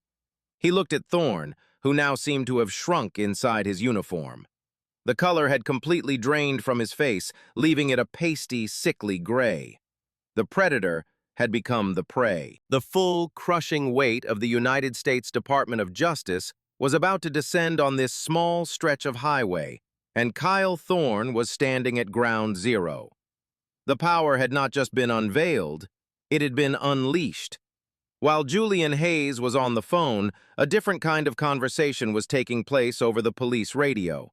He looked at Thorne, who now seemed to have shrunk inside his uniform. The color had completely drained from his face, leaving it a pasty, sickly gray. The predator had become the prey. The full, crushing weight of the United States Department of Justice was about to descend on this small stretch of highway, and Kyle Thorne was standing at ground zero. The power had not just been unveiled, it had been unleashed. While Julian Hayes was on the phone, a different kind of conversation was taking place over the police radio.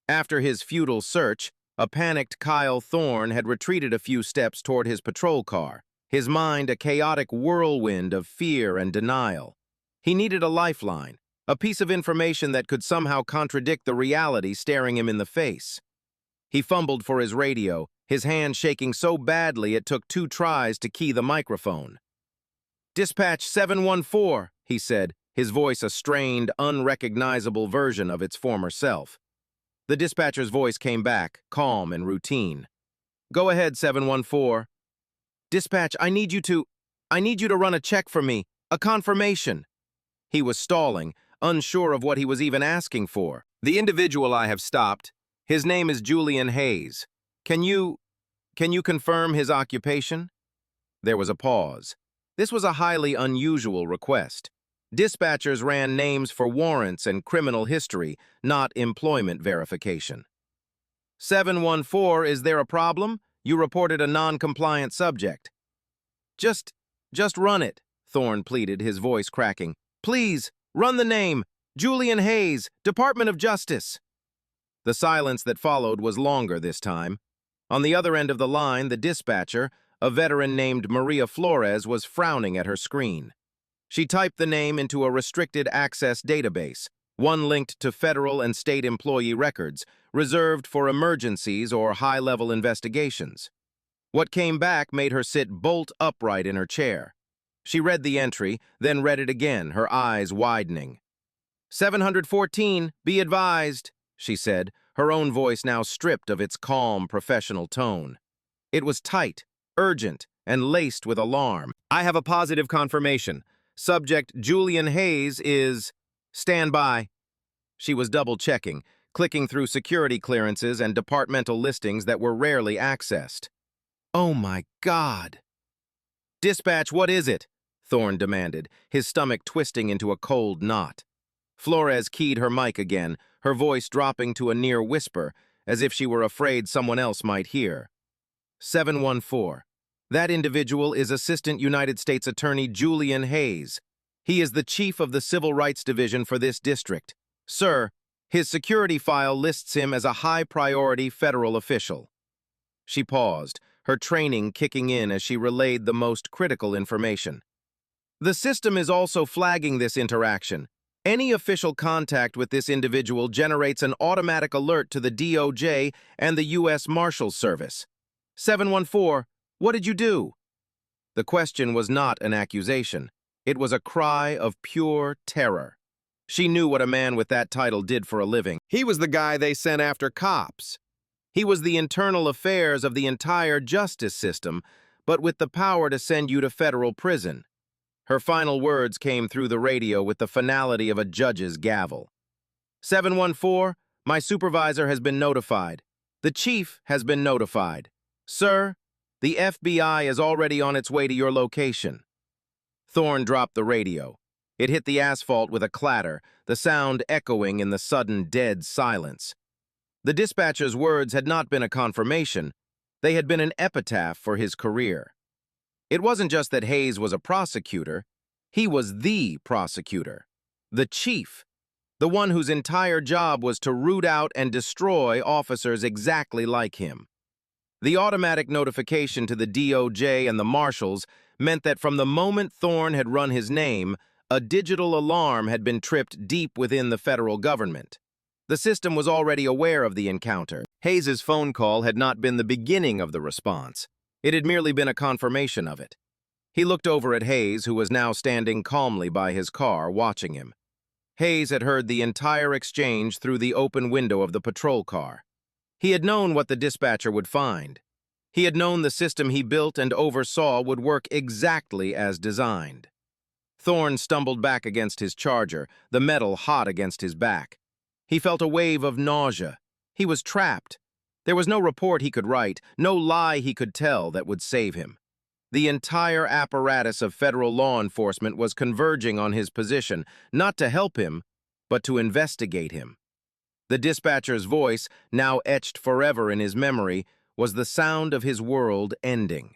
After his futile search, a panicked Kyle Thorne had retreated a few steps toward his patrol car, his mind a chaotic whirlwind of fear and denial. He needed a lifeline, a piece of information that could somehow contradict the reality staring him in the face. He fumbled for his radio, his hand shaking so badly it took 2 tries to key the microphone. "Dispatch 714, he said, his voice a strained, unrecognizable version of its former self. The dispatcher's voice came back, calm and routine. "Go ahead, 714. "Dispatch, I need you to run a check for me, a confirmation." He was stalling, unsure of what he was even asking for. "The individual I have stopped His name is Julian Hayes. Can you confirm his occupation? There was a pause. This was a highly unusual request. Dispatchers ran names for warrants and criminal history, not employment verification. 714, is there a problem? You reported a non-compliant subject. Just run it, Thorne pleaded, his voice cracking. Please, run the name. Julian Hayes, Department of Justice. The silence that followed was longer this time. On the other end of the line, the dispatcher, a veteran named Maria Flores, was frowning at her screen. She typed the name into a restricted access database, one linked to federal and state employee records, reserved for emergencies or high-level investigations. What came back made her sit bolt upright in her chair. She read the entry, then read it again, her eyes widening. 714, be advised, she said, her own voice now stripped of its calm, professional tone. It was tight, urgent, and laced with alarm. I have a positive confirmation. Subject Julian Hayes is... Stand by. She was double-checking, clicking through security clearances and departmental listings that were rarely accessed. Oh my God! Dispatch, what is it? Thorne demanded, his stomach twisting into a cold knot. Flores keyed her mic again, her voice dropping to a near whisper, as if she were afraid someone else might hear. 714. That individual is Assistant United States Attorney Julian Hayes. He is the chief of the Civil Rights Division for this district. Sir, his security file lists him as a high-priority federal official. She paused, her training kicking in as she relayed the most critical information. The system is also flagging this interaction. Any official contact with this individual generates an automatic alert to the DOJ and the U.S. Marshals Service. 714, what did you do? The question was not an accusation. It was a cry of pure terror. She knew what a man with that title did for a living. He was the guy they sent after cops. He was the internal affairs of the entire justice system, but with the power to send you to federal prison. Her final words came through the radio with the finality of a judge's gavel. 714, my supervisor has been notified. The chief has been notified. Sir, the FBI is already on its way to your location. Thorne dropped the radio. It hit the asphalt with a clatter, the sound echoing in the sudden dead silence. The dispatcher's words had not been a confirmation. They had been an epitaph for his career. It wasn't just that Hayes was a prosecutor. He was the prosecutor, the chief, the one whose entire job was to root out and destroy officers exactly like him. The automatic notification to the DOJ and the marshals meant that from the moment Thorne had run his name, a digital alarm had been tripped deep within the federal government. The system was already aware of the encounter. Hayes's phone call had not been the beginning of the response. It had merely been a confirmation of it. He looked over at Hayes, who was now standing calmly by his car, watching him. Hayes had heard the entire exchange through the open window of the patrol car. He had known what the dispatcher would find. He had known the system he built and oversaw would work exactly as designed. Thorne stumbled back against his charger, the metal hot against his back. He felt a wave of nausea. He was trapped. There was no report he could write, no lie he could tell that would save him. The entire apparatus of federal law enforcement was converging on his position, not to help him, but to investigate him. The dispatcher's voice, now etched forever in his memory, was the sound of his world ending.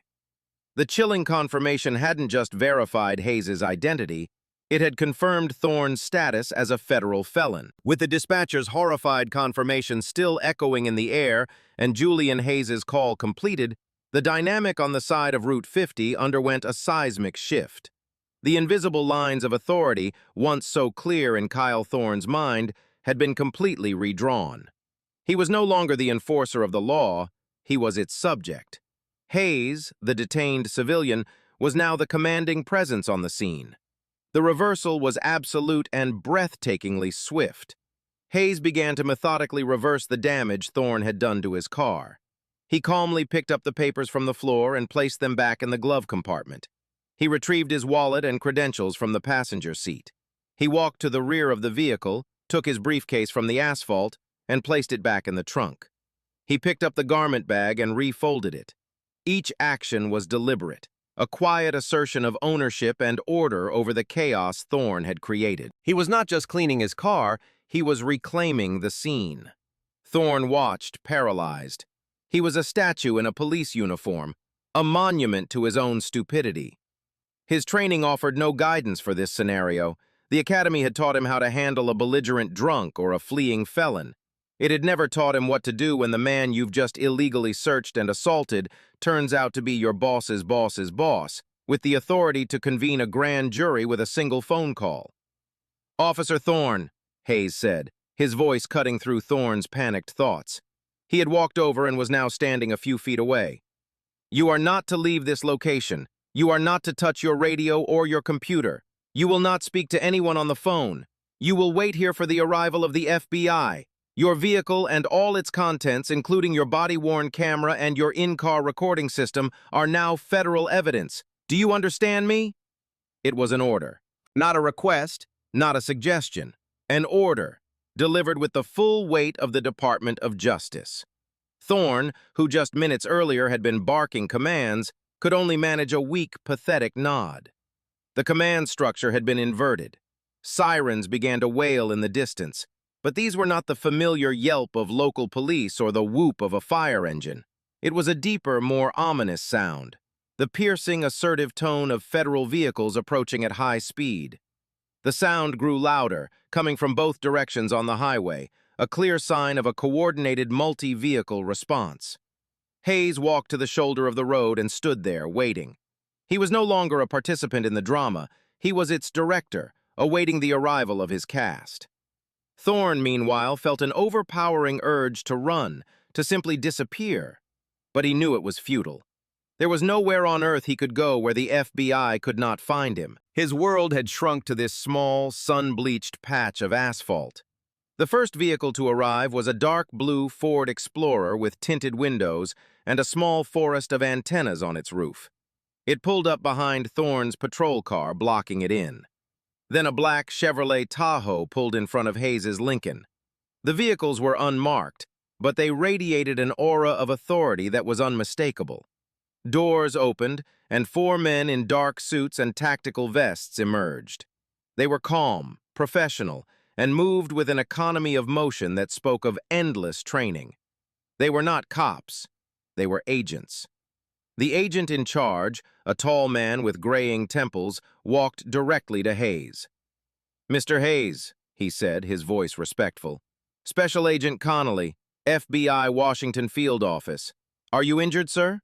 The chilling confirmation hadn't just verified Hayes's identity, it had confirmed Thorne's status as a federal felon. With the dispatcher's horrified confirmation still echoing in the air and Julian Hayes's call completed, the dynamic on the side of Route 50 underwent a seismic shift. The invisible lines of authority, once so clear in Kyle Thorne's mind, had been completely redrawn. He was no longer the enforcer of the law, he was its subject. Hayes, the detained civilian, was now the commanding presence on the scene. The reversal was absolute and breathtakingly swift. Hayes began to methodically reverse the damage Thorne had done to his car. He calmly picked up the papers from the floor and placed them back in the glove compartment. He retrieved his wallet and credentials from the passenger seat. He walked to the rear of the vehicle, took his briefcase from the asphalt, and placed it back in the trunk. He picked up the garment bag and refolded it. Each action was deliberate, a quiet assertion of ownership and order over the chaos Thorne had created. He was not just cleaning his car, he was reclaiming the scene. Thorne watched, paralyzed. He was a statue in a police uniform, a monument to his own stupidity. His training offered no guidance for this scenario. The academy had taught him how to handle a belligerent drunk or a fleeing felon. It had never taught him what to do when the man you've just illegally searched and assaulted turns out to be your boss's boss's boss, with the authority to convene a grand jury with a single phone call. "Officer Thorne," Hayes said, his voice cutting through Thorne's panicked thoughts. He had walked over and was now standing a few feet away. "You are not to leave this location. You are not to touch your radio or your computer. You will not speak to anyone on the phone. You will wait here for the arrival of the FBI. Your vehicle and all its contents, including your body-worn camera and your in-car recording system, are now federal evidence. Do you understand me?" It was an order. Not a request, not a suggestion. An order, delivered with the full weight of the Department of Justice. Thorne, who just minutes earlier had been barking commands, could only manage a weak, pathetic nod. The command structure had been inverted. Sirens began to wail in the distance, but these were not the familiar yelp of local police or the whoop of a fire engine. It was a deeper, more ominous sound, the piercing, assertive tone of federal vehicles approaching at high speed. The sound grew louder, coming from both directions on the highway, a clear sign of a coordinated multi-vehicle response. Hayes walked to the shoulder of the road and stood there, waiting. He was no longer a participant in the drama. He was its director, awaiting the arrival of his cast. Thorne, meanwhile, felt an overpowering urge to run, to simply disappear. But he knew it was futile. There was nowhere on earth he could go where the FBI could not find him. His world had shrunk to this small, sun-bleached patch of asphalt. The first vehicle to arrive was a dark blue Ford Explorer with tinted windows and a small forest of antennas on its roof. It pulled up behind Thorne's patrol car, blocking it in. Then a black Chevrolet Tahoe pulled in front of Hayes's Lincoln. The vehicles were unmarked, but they radiated an aura of authority that was unmistakable. Doors opened, and 4 men in dark suits and tactical vests emerged. They were calm, professional, and moved with an economy of motion that spoke of endless training. They were not cops. They were agents. The agent in charge, a tall man with graying temples, walked directly to Hayes. "Mr. Hayes," he said, his voice respectful. "Special Agent Connolly, FBI Washington Field Office. Are you injured, sir?"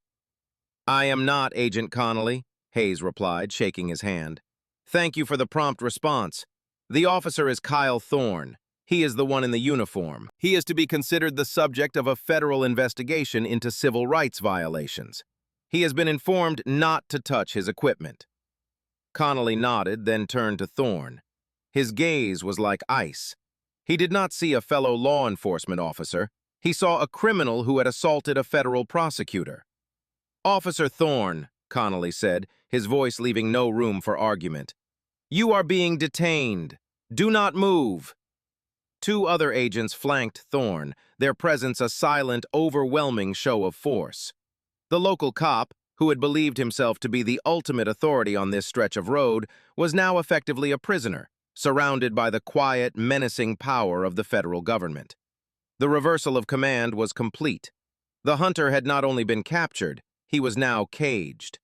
"I am not, Agent Connolly," Hayes replied, shaking his hand. "Thank you for the prompt response. The officer is Kyle Thorne. He is the one in the uniform. He is to be considered the subject of a federal investigation into civil rights violations. He has been informed not to touch his equipment." Connolly nodded, then turned to Thorne. His gaze was like ice. He did not see a fellow law enforcement officer. He saw a criminal who had assaulted a federal prosecutor. "Officer Thorne," Connolly said, his voice leaving no room for argument, "you are being detained. Do not move." 2 other agents flanked Thorne, their presence a silent, overwhelming show of force. The local cop, who had believed himself to be the ultimate authority on this stretch of road, was now effectively a prisoner, surrounded by the quiet, menacing power of the federal government. The reversal of command was complete. The hunter had not only been captured, he was now caged.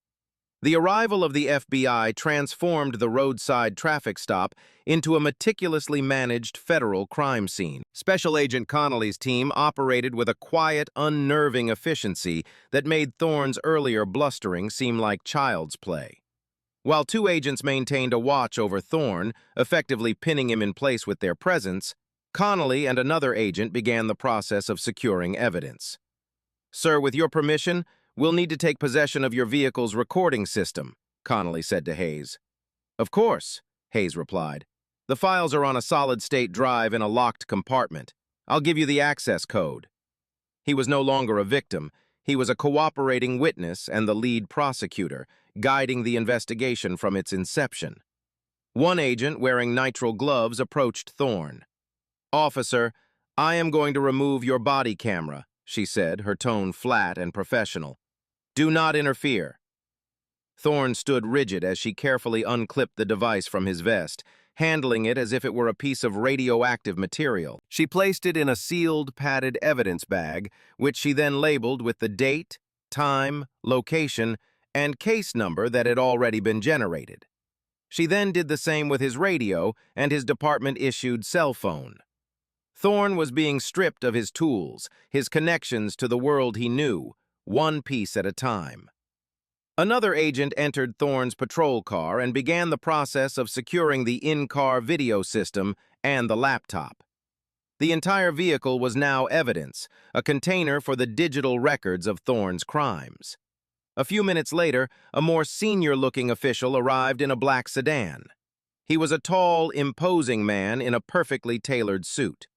The arrival of the FBI transformed the roadside traffic stop into a meticulously managed federal crime scene. Special Agent Connolly's team operated with a quiet, unnerving efficiency that made Thorne's earlier blustering seem like child's play. While 2 agents maintained a watch over Thorne, effectively pinning him in place with their presence, Connolly and another agent began the process of securing evidence. "Sir, with your permission, we'll need to take possession of your vehicle's recording system," Connolly said to Hayes. "Of course," Hayes replied. "The files are on a solid-state drive in a locked compartment. I'll give you the access code." He was no longer a victim. He was a cooperating witness and the lead prosecutor, guiding the investigation from its inception. One agent, wearing nitrile gloves, approached Thorne. "Officer, "I am going to remove your body camera," she said, her tone flat and professional. "Do not interfere." Thorne stood rigid as she carefully unclipped the device from his vest, handling it as if it were a piece of radioactive material. She placed it in a sealed, padded evidence bag, which she then labeled with the date, time, location, and case number that had already been generated. She then did the same with his radio and his department-issued cell phone. Thorne was being stripped of his tools, his connections to the world he knew, one piece at a time. Another agent entered Thorne's patrol car and began the process of securing the in-car video system and the laptop. The entire vehicle was now evidence, a container for the digital records of Thorne's crimes. A few minutes later, a more senior-looking official arrived in a black sedan. He was a tall, imposing man in a perfectly tailored suit.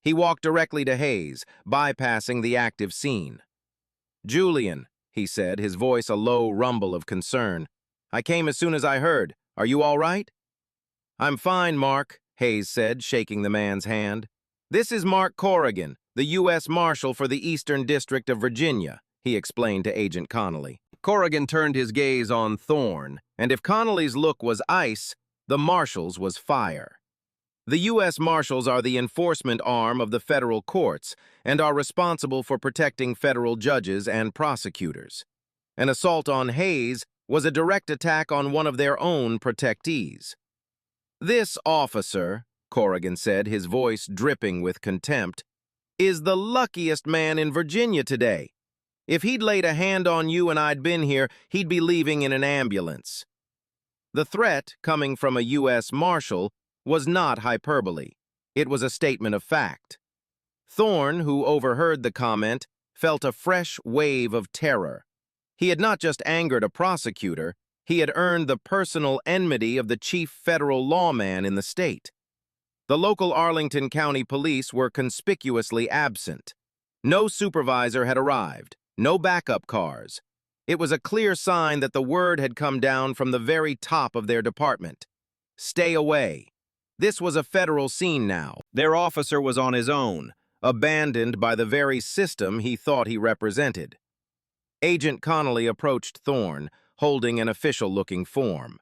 He walked directly to Hayes, bypassing the active scene. "Julian," he said, his voice a low rumble of concern. "I came as soon as I heard. Are you all right?" "I'm fine, Mark," Hayes said, shaking the man's hand. "This is Mark Corrigan, the U.S. Marshal for the Eastern District of Virginia," he explained to Agent Connolly. Corrigan turned his gaze on Thorne, and if Connolly's look was ice, the Marshal's was fire. The U.S. Marshals are the enforcement arm of the federal courts and are responsible for protecting federal judges and prosecutors. An assault on Hayes was a direct attack on one of their own protectees. "This officer," Corrigan said, his voice dripping with contempt, "is the luckiest man in Virginia today. If he'd laid a hand on you and I'd been here, he'd be leaving in an ambulance." The threat, coming from a U.S. Marshal, was not hyperbole. It was a statement of fact. Thorne, who overheard the comment, felt a fresh wave of terror. He had not just angered a prosecutor, he had earned the personal enmity of the chief federal lawman in the state. The local Arlington County Police were conspicuously absent. No supervisor had arrived, no backup cars. It was a clear sign that the word had come down from the very top of their department. Stay away. This was a federal scene now. Their officer was on his own, abandoned by the very system he thought he represented. Agent Connolly approached Thorne, holding an official-looking form.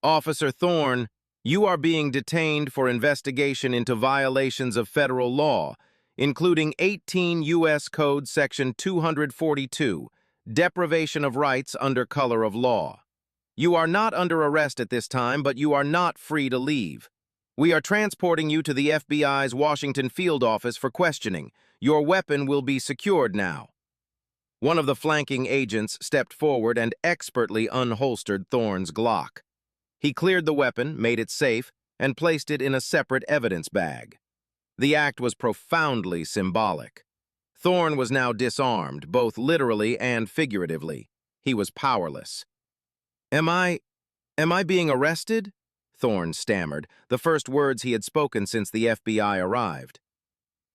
"Officer Thorne, you are being detained for investigation into violations of federal law, including 18 U.S. Code Section 242, deprivation of rights under color of law. You are not under arrest at this time, but you are not free to leave. We are transporting you to the FBI's Washington field office for questioning. Your weapon will be secured now." One of the flanking agents stepped forward and expertly unholstered Thorne's Glock. He cleared the weapon, made it safe, and placed it in a separate evidence bag. The act was profoundly symbolic. Thorne was now disarmed, both literally and figuratively. He was powerless. Am I being arrested?" Thorne stammered, the first words he had spoken since the FBI arrived.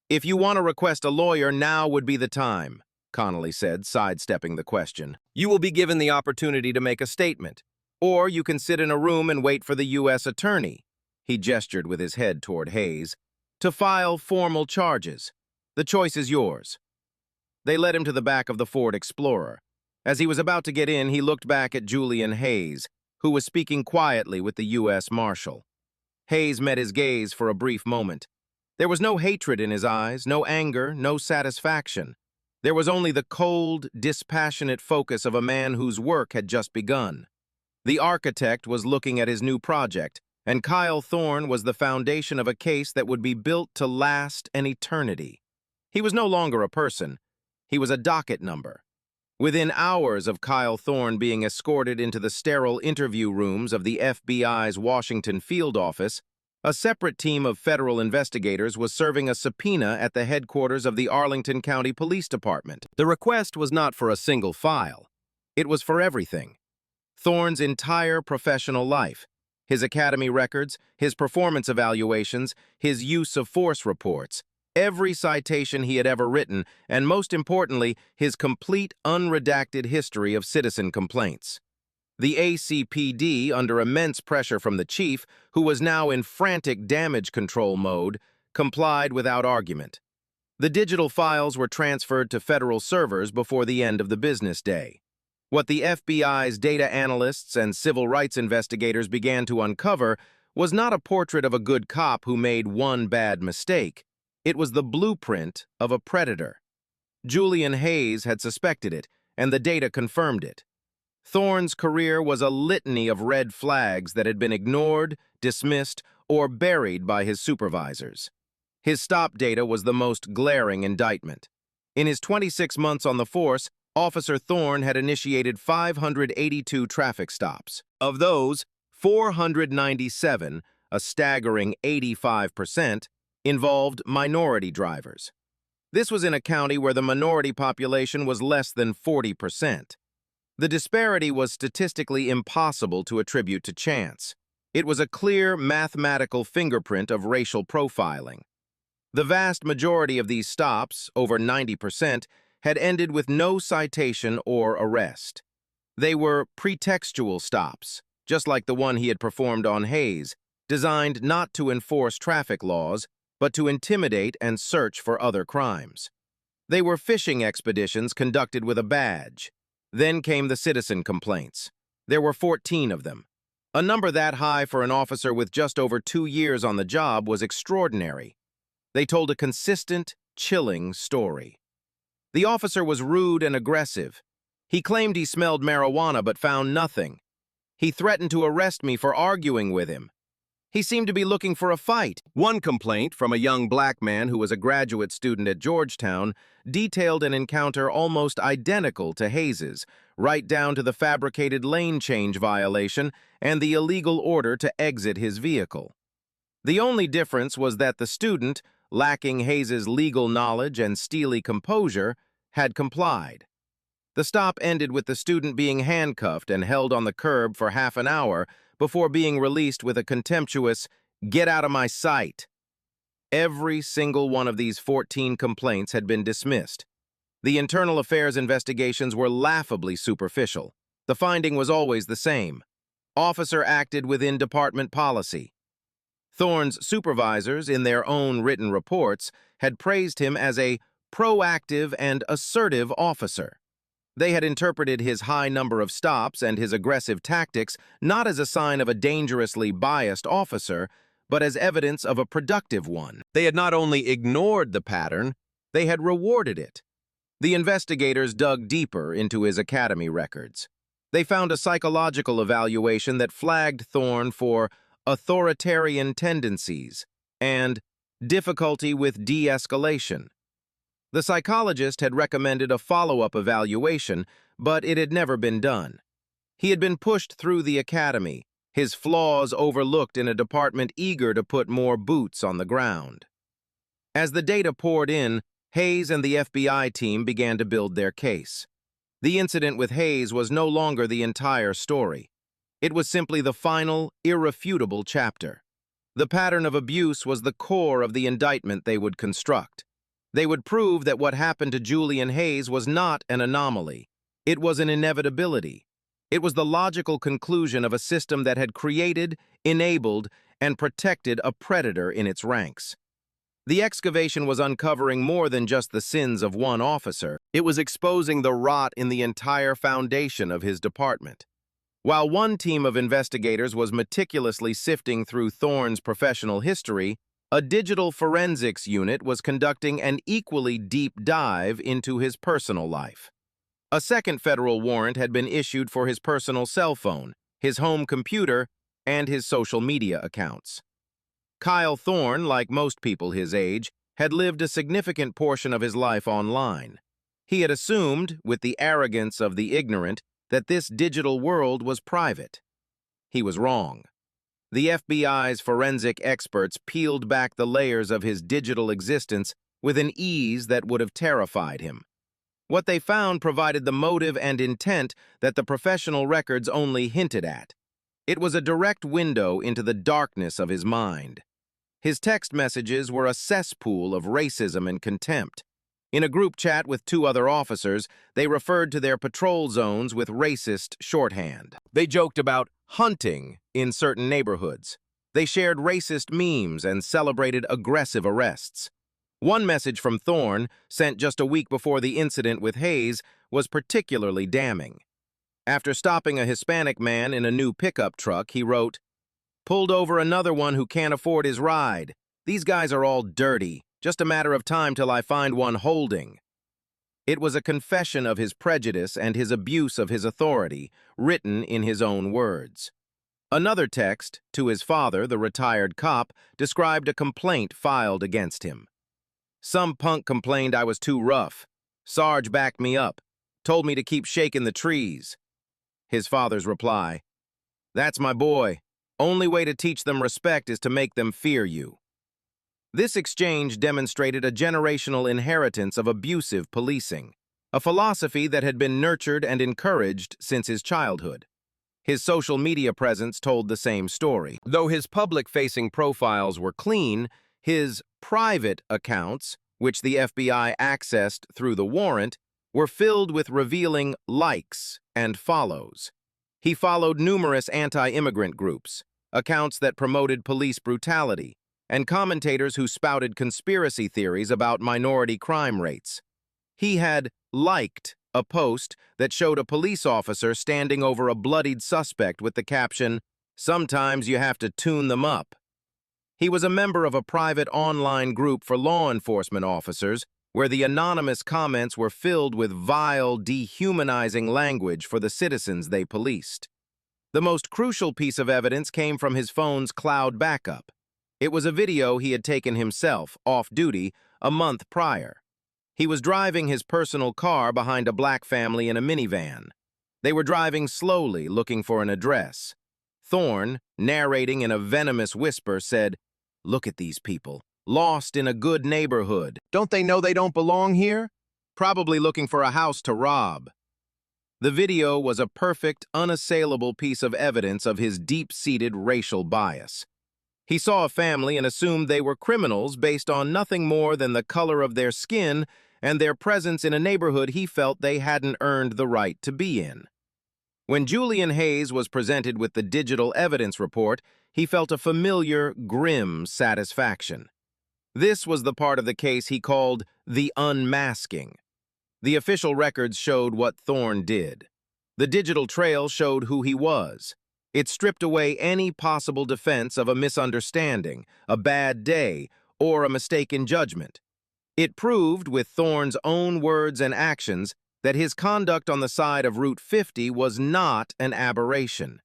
"If you want to request a lawyer, now would be the time," Connolly said, sidestepping the question. "You will be given the opportunity to make a statement, or you can sit in a room and wait for the U.S. attorney," he gestured with his head toward Hayes, "to file formal charges. The choice is yours." They led him to the back of the Ford Explorer. As he was about to get in, he looked back at Julian Hayes, who was speaking quietly with the U.S. Marshal. Hayes met his gaze for a brief moment. There was no hatred in his eyes, no anger, no satisfaction. There was only the cold, dispassionate focus of a man whose work had just begun. The architect was looking at his new project, and Kyle Thorne was the foundation of a case that would be built to last an eternity. He was no longer a person. He was a docket number. Within hours of Kyle Thorne being escorted into the sterile interview rooms of the FBI's Washington field office, a separate team of federal investigators was serving a subpoena at the headquarters of the Arlington County Police Department. The request was not for a single file. It was for everything. Thorne's entire professional life, his academy records, his performance evaluations, his use of force reports, every citation he had ever written, and most importantly, his complete unredacted history of citizen complaints. The ACPD, under immense pressure from the chief, who was now in frantic damage control mode, complied without argument. The digital files were transferred to federal servers before the end of the business day. What the FBI's data analysts and civil rights investigators began to uncover was not a portrait of a good cop who made one bad mistake. It was the blueprint of a predator. Julian Hayes had suspected it, and the data confirmed it. Thorne's career was a litany of red flags that had been ignored, dismissed, or buried by his supervisors. His stop data was the most glaring indictment. In his 26 months on the force, Officer Thorne had initiated 582 traffic stops. Of those, 497, a staggering 85%, involved minority drivers. This was in a county where the minority population was less than 40%. The disparity was statistically impossible to attribute to chance. It was a clear mathematical fingerprint of racial profiling. The vast majority of these stops, over 90%, had ended with no citation or arrest. They were pretextual stops, just like the one he had performed on Hayes, designed not to enforce traffic laws, but to intimidate and search for other crimes. They were fishing expeditions conducted with a badge. Then came the citizen complaints. There were 14 of them. A number that high for an officer with just over 2 years on the job was extraordinary. They told a consistent, chilling story. The officer was rude and aggressive. He claimed he smelled marijuana but found nothing. He threatened to arrest me for arguing with him. He seemed to be looking for a fight. One complaint from a young black man who was a graduate student at Georgetown detailed an encounter almost identical to Hayes's, right down to the fabricated lane change violation and the illegal order to exit his vehicle. The only difference was that the student, lacking Hayes's legal knowledge and steely composure, had complied. The stop ended with the student being handcuffed and held on the curb for half an hour before being released with a contemptuous, "Get out of my sight." Every single one of these 14 complaints had been dismissed. The internal affairs investigations were laughably superficial. The finding was always the same. Officer acted within department policy. Thorne's supervisors, in their own written reports, had praised him as a proactive and assertive officer. They had interpreted his high number of stops and his aggressive tactics not as a sign of a dangerously biased officer, but as evidence of a productive one. They had not only ignored the pattern, they had rewarded it. The investigators dug deeper into his academy records. They found a psychological evaluation that flagged Thorne for authoritarian tendencies and difficulty with de-escalation. The psychologist had recommended a follow-up evaluation, but it had never been done. He had been pushed through the academy, his flaws overlooked in a department eager to put more boots on the ground. As the data poured in, Hayes and the FBI team began to build their case. The incident with Hayes was no longer the entire story. It was simply the final, irrefutable chapter. The pattern of abuse was the core of the indictment they would construct. They would prove that what happened to Julian Hayes was not an anomaly. It was an inevitability. It was the logical conclusion of a system that had created, enabled, and protected a predator in its ranks. The excavation was uncovering more than just the sins of one officer. It was exposing the rot in the entire foundation of his department. While one team of investigators was meticulously sifting through Thorne's professional history, a digital forensics unit was conducting an equally deep dive into his personal life. A second federal warrant had been issued for his personal cell phone, his home computer, and his social media accounts. Kyle Thorne, like most people his age, had lived a significant portion of his life online. He had assumed, with the arrogance of the ignorant, that this digital world was private. He was wrong. The FBI's forensic experts peeled back the layers of his digital existence with an ease that would have terrified him. What they found provided the motive and intent that the professional records only hinted at. It was a direct window into the darkness of his mind. His text messages were a cesspool of racism and contempt. In a group chat with 2 other officers, they referred to their patrol zones with racist shorthand. They joked about hunting in certain neighborhoods. They shared racist memes and celebrated aggressive arrests. One message from Thorne, sent just a week before the incident with Hayes, was particularly damning. After stopping a Hispanic man in a new pickup truck, he wrote, "Pulled over another one who can't afford his ride. These guys are all dirty. Just a matter of time till I find one holding." It was a confession of his prejudice and his abuse of his authority, written in his own words. Another text, to his father, the retired cop, described a complaint filed against him. "Some punk complained I was too rough. Sarge backed me up, told me to keep shaking the trees." His father's reply, "That's my boy. Only way to teach them respect is to make them fear you." This exchange demonstrated a generational inheritance of abusive policing, a philosophy that had been nurtured and encouraged since his childhood. His social media presence told the same story. Though his public-facing profiles were clean, his private accounts, which the FBI accessed through the warrant, were filled with revealing likes and follows. He followed numerous anti-immigrant groups, accounts that promoted police brutality, and commentators who spouted conspiracy theories about minority crime rates. He had liked a post that showed a police officer standing over a bloodied suspect with the caption, "Sometimes you have to tune them up." He was a member of a private online group for law enforcement officers where the anonymous comments were filled with vile, dehumanizing language for the citizens they policed. The most crucial piece of evidence came from his phone's cloud backup. It was a video he had taken himself, off-duty, a month prior. He was driving his personal car behind a black family in a minivan. They were driving slowly, looking for an address. Thorne, narrating in a venomous whisper, said, "Look at these people, lost in a good neighborhood. Don't they know they don't belong here? Probably looking for a house to rob." The video was a perfect, unassailable piece of evidence of his deep-seated racial bias. He saw a family and assumed they were criminals based on nothing more than the color of their skin and their presence in a neighborhood he felt they hadn't earned the right to be in. When Julian Hayes was presented with the digital evidence report, he felt a familiar, grim satisfaction. This was the part of the case he called the unmasking. The official records showed what Thorne did. The digital trail showed who he was. It stripped away any possible defense of a misunderstanding, a bad day, or a mistaken judgment. It proved, with Thorne's own words and actions, that his conduct on the side of Route 50 was not an aberration.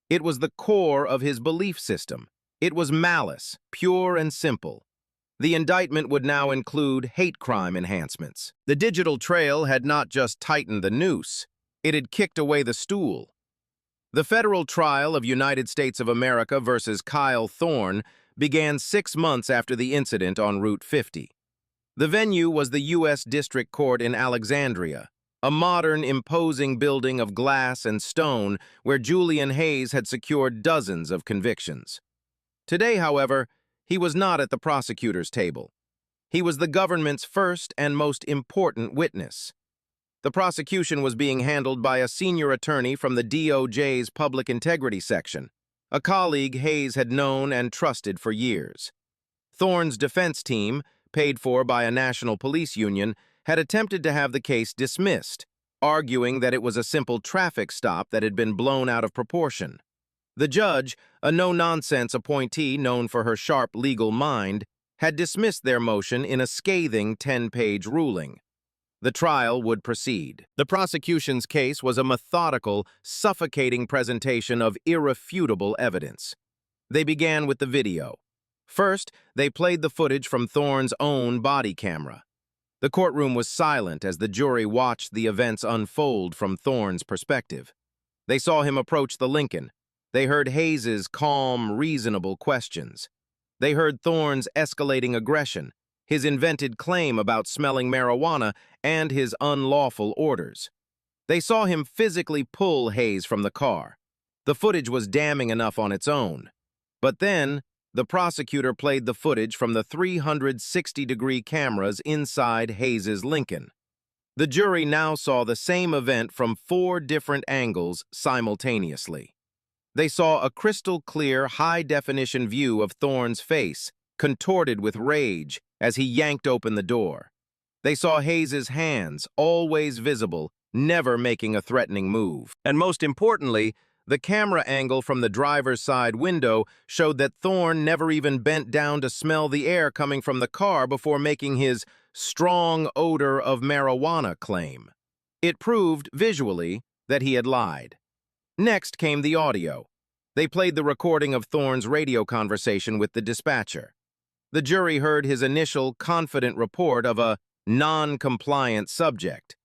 It was the core of his belief system. It was malice, pure and simple. The indictment would now include hate crime enhancements. The digital trail had not just tightened the noose, it had kicked away the stool. The federal trial of United States of America versus Kyle Thorne began 6 months after the incident on Route 50. The venue was the U.S. District Court in Alexandria, a modern, imposing building of glass and stone where Julian Hayes had secured dozens of convictions. Today, however, he was not at the prosecutor's table. He was the government's first and most important witness. The prosecution was being handled by a senior attorney from the DOJ's Public Integrity Section, a colleague Hayes had known and trusted for years. Thorne's defense team, paid for by a national police union, had attempted to have the case dismissed, arguing that it was a simple traffic stop that had been blown out of proportion. The judge, a no-nonsense appointee known for her sharp legal mind, had dismissed their motion in a scathing 10-page ruling. The trial would proceed. The prosecution's case was a methodical, suffocating presentation of irrefutable evidence. They began with the video. First, they played the footage from Thorne's own body camera. The courtroom was silent as the jury watched the events unfold from Thorne's perspective. They saw him approach the Lincoln. They heard Hayes's calm, reasonable questions. They heard Thorne's escalating aggression, his invented claim about smelling marijuana, and his unlawful orders. They saw him physically pull Hayes from the car. The footage was damning enough on its own. But then, the prosecutor played the footage from the 360-degree cameras inside Hayes's Lincoln. The jury now saw the same event from 4 different angles simultaneously. They saw a crystal-clear, high-definition view of Thorne's face, contorted with rage, as he yanked open the door. They saw Hayes's hands, always visible, never making a threatening move. And most importantly, the camera angle from the driver's side window showed that Thorne never even bent down to smell the air coming from the car before making his strong odor of marijuana claim. It proved, visually, that he had lied. Next came the audio. They played the recording of Thorne's radio conversation with the dispatcher. The jury heard his initial, confident report of a non-compliant subject.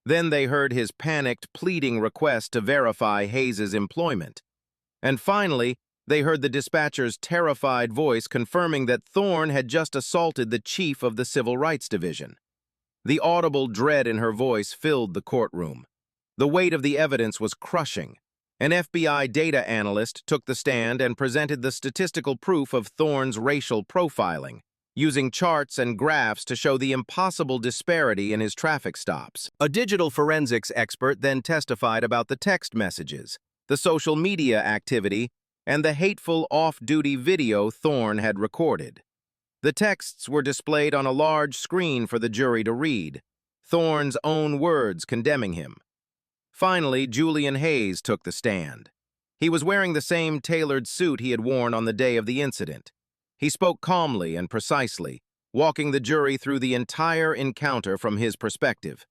Then they heard his panicked, pleading request to verify Hayes's employment. And finally, they heard the dispatcher's terrified voice confirming that Thorne had just assaulted the chief of the Civil Rights Division. The audible dread in her voice filled the courtroom. The weight of the evidence was crushing. An FBI data analyst took the stand and presented the statistical proof of Thorne's racial profiling, using charts and graphs to show the impossible disparity in his traffic stops. A digital forensics expert then testified about the text messages, the social media activity, and the hateful off-duty video Thorne had recorded. The texts were displayed on a large screen for the jury to read, Thorne's own words condemning him. Finally, Julian Hayes took the stand. He was wearing the same tailored suit he had worn on the day of the incident. He spoke calmly and precisely, walking the jury through the entire encounter from his perspective.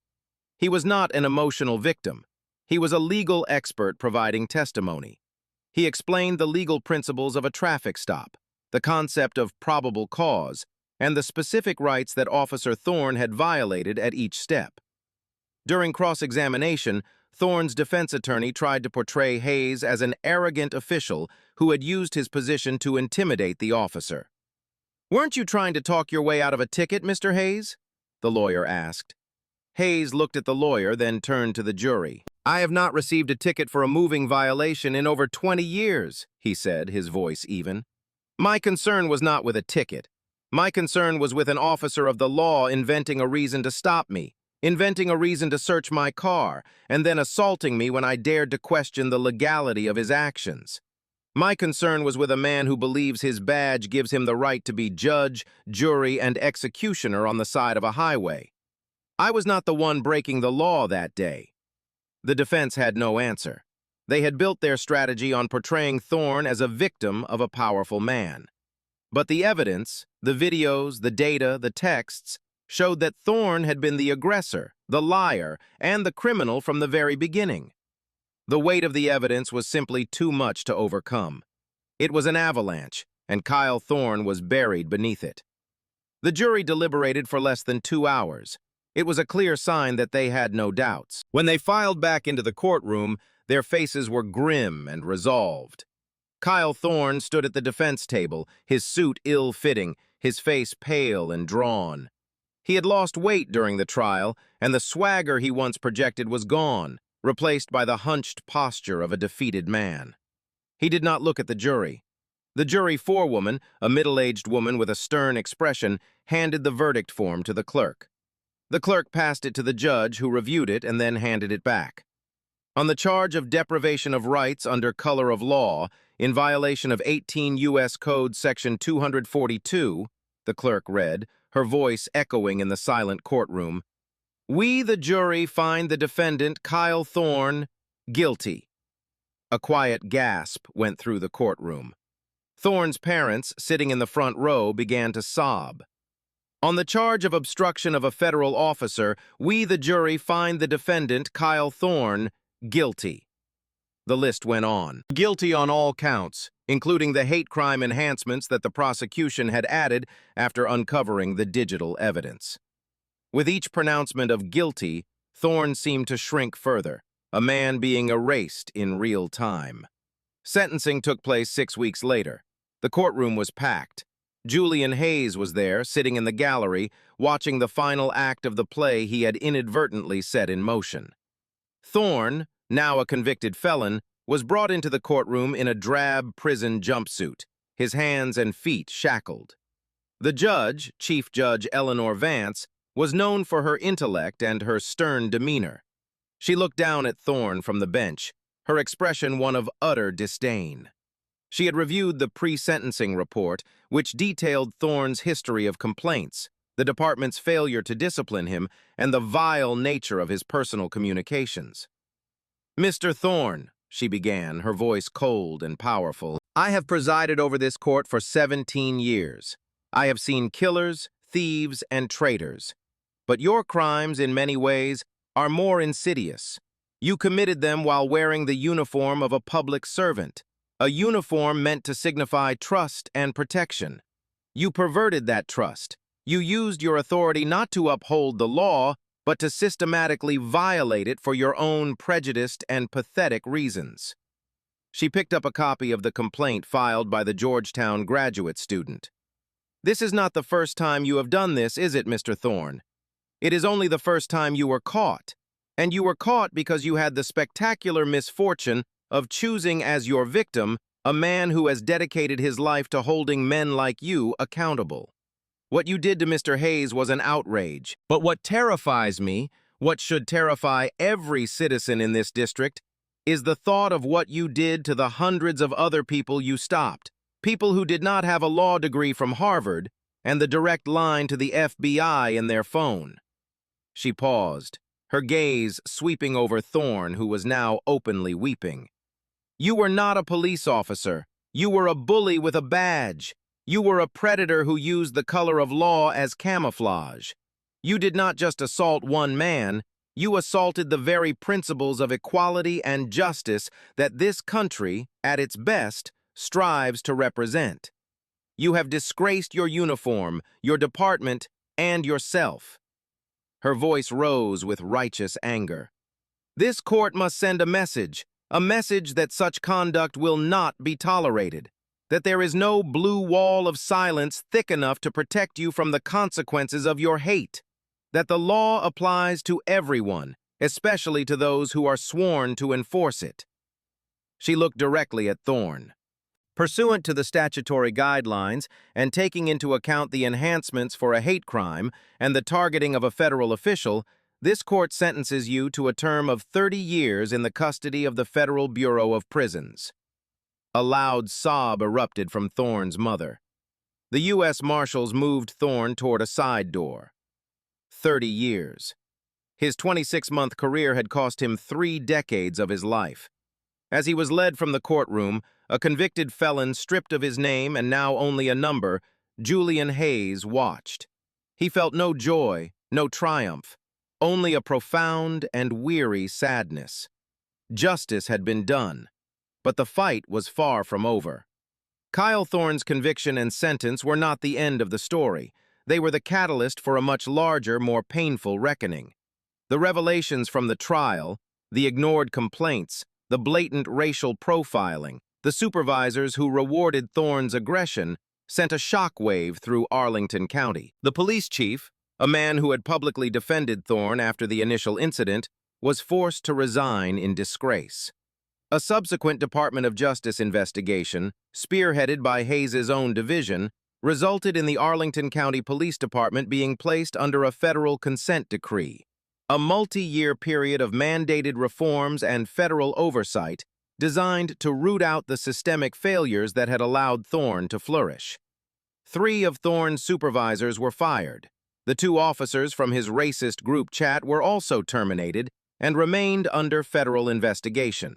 He was not an emotional victim. He was a legal expert providing testimony. He explained the legal principles of a traffic stop, the concept of probable cause, and the specific rights that Officer Thorne had violated at each step. During cross-examination, Thorne's defense attorney tried to portray Hayes as an arrogant official who had used his position to intimidate the officer. "Weren't you trying to talk your way out of a ticket, Mr. Hayes?" the lawyer asked. Hayes looked at the lawyer, then turned to the jury. "I have not received a ticket for a moving violation in over 20 years, he said, his voice even. "My concern was not with a ticket. My concern was with an officer of the law inventing a reason to stop me, inventing a reason to search my car, and then assaulting me when I dared to question the legality of his actions. My concern was with a man who believes his badge gives him the right to be judge, jury, and executioner on the side of a highway. I was not the one breaking the law that day." The defense had no answer. They had built their strategy on portraying Thorne as a victim of a powerful man. But the evidence, the videos, the data, the texts, showed that Thorne had been the aggressor, the liar, and the criminal from the very beginning. The weight of the evidence was simply too much to overcome. It was an avalanche, and Kyle Thorne was buried beneath it. The jury deliberated for less than 2 hours. It was a clear sign that they had no doubts. When they filed back into the courtroom, their faces were grim and resolved. Kyle Thorne stood at the defense table, his suit ill-fitting, his face pale and drawn. He had lost weight during the trial, and the swagger he once projected was gone, replaced by the hunched posture of a defeated man. He did not look at the jury. The jury forewoman, a middle-aged woman with a stern expression, handed the verdict form to the clerk. The clerk passed it to the judge, who reviewed it and then handed it back. On the charge of deprivation of rights under color of law, in violation of 18 U.S. Code Section 242, the clerk read, her voice echoing in the silent courtroom, "We, the jury, find the defendant, Kyle Thorne, guilty." A quiet gasp went through the courtroom. Thorne's parents, sitting in the front row, began to sob. "On the charge of obstruction of a federal officer, we, the jury, find the defendant, Kyle Thorne, guilty." The list went on. Guilty on all counts, including the hate crime enhancements that the prosecution had added after uncovering the digital evidence. With each pronouncement of guilty, Thorne seemed to shrink further, a man being erased in real time. Sentencing took place 6 weeks later. The courtroom was packed. Julian Hayes was there, sitting in the gallery, watching the final act of the play he had inadvertently set in motion. Thorne, now a convicted felon, was brought into the courtroom in a drab prison jumpsuit, his hands and feet shackled. The judge, Chief Judge Eleanor Vance, was known for her intellect and her stern demeanor. She looked down at Thorne from the bench, her expression one of utter disdain. She had reviewed the pre-sentencing report, which detailed Thorne's history of complaints, the department's failure to discipline him, and the vile nature of his personal communications. "Mr. Thorne," she began, her voice cold and powerful, "I have presided over this court for 17 years. I have seen killers, thieves, and traitors. But your crimes, in many ways, are more insidious. You committed them while wearing the uniform of a public servant, a uniform meant to signify trust and protection. You perverted that trust. You used your authority not to uphold the law, but to systematically violate it for your own prejudiced and pathetic reasons." She picked up a copy of the complaint filed by the Georgetown graduate student. "This is not the first time you have done this, is it, Mr. Thorne? It is only the first time you were caught. And you were caught because you had the spectacular misfortune of choosing as your victim a man who has dedicated his life to holding men like you accountable. What you did to Mr. Hayes was an outrage. But what terrifies me, what should terrify every citizen in this district, is the thought of what you did to the hundreds of other people you stopped, people who did not have a law degree from Harvard and the direct line to the FBI in their phone." She paused, her gaze sweeping over Thorne, who was now openly weeping. "You were not a police officer. You were a bully with a badge. You were a predator who used the color of law as camouflage. You did not just assault one man, you assaulted the very principles of equality and justice that this country, at its best, strives to represent. You have disgraced your uniform, your department, and yourself." Her voice rose with righteous anger. "This court must send a message that such conduct will not be tolerated, that there is no blue wall of silence thick enough to protect you from the consequences of your hate, that the law applies to everyone, especially to those who are sworn to enforce it." She looked directly at Thorne. "Pursuant to the statutory guidelines and taking into account the enhancements for a hate crime and the targeting of a federal official, this court sentences you to a term of 30 years in the custody of the Federal Bureau of Prisons." A loud sob erupted from Thorne's mother. The U.S. Marshals moved Thorne toward a side door. 30 years. His 26-month career had cost him 3 decades of his life. As he was led from the courtroom, a convicted felon stripped of his name and now only a number, Julian Hayes watched. He felt no joy, no triumph, only a profound and weary sadness. Justice had been done, but the fight was far from over. Kyle Thorne's conviction and sentence were not the end of the story. They were the catalyst for a much larger, more painful reckoning. The revelations from the trial, the ignored complaints, the blatant racial profiling, the supervisors who rewarded Thorne's aggression sent a shockwave through Arlington County. The police chief, a man who had publicly defended Thorne after the initial incident, was forced to resign in disgrace. A subsequent Department of Justice investigation, spearheaded by Hayes' own division, resulted in the Arlington County Police Department being placed under a federal consent decree, a multi-year period of mandated reforms and federal oversight designed to root out the systemic failures that had allowed Thorne to flourish. 3 of Thorne's supervisors were fired. The 2 officers from his racist group chat were also terminated and remained under federal investigation.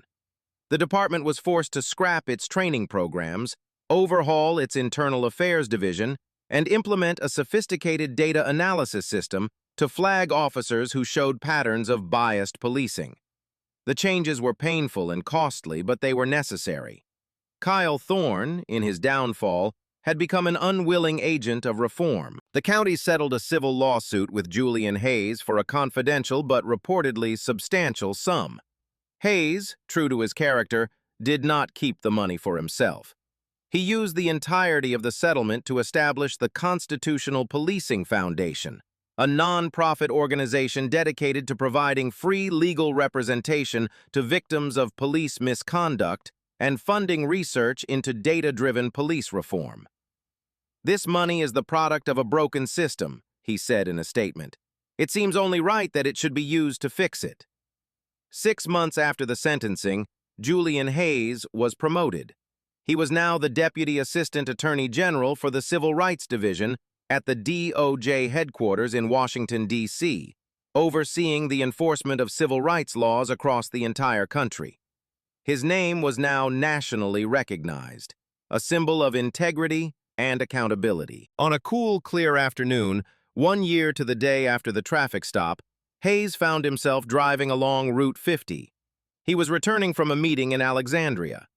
The department was forced to scrap its training programs, overhaul its internal affairs division, and implement a sophisticated data analysis system to flag officers who showed patterns of biased policing. The changes were painful and costly, but they were necessary. Kyle Thorne, in his downfall, had become an unwilling agent of reform. The county settled a civil lawsuit with Julian Hayes for a confidential but reportedly substantial sum. Hayes, true to his character, did not keep the money for himself. He used the entirety of the settlement to establish the Constitutional Policing Foundation, a non-profit organization dedicated to providing free legal representation to victims of police misconduct and funding research into data-driven police reform. "This money is the product of a broken system," he said in a statement. "It seems only right that it should be used to fix it." 6 months after the sentencing, Julian Hayes was promoted. He was now the Deputy Assistant Attorney General for the Civil Rights Division at the DOJ headquarters in Washington, D.C., overseeing the enforcement of civil rights laws across the entire country. His name was now nationally recognized, a symbol of integrity and accountability. On a cool, clear afternoon, 1 year to the day after the traffic stop, Hayes found himself driving along Route 50. He was returning from a meeting in Alexandria.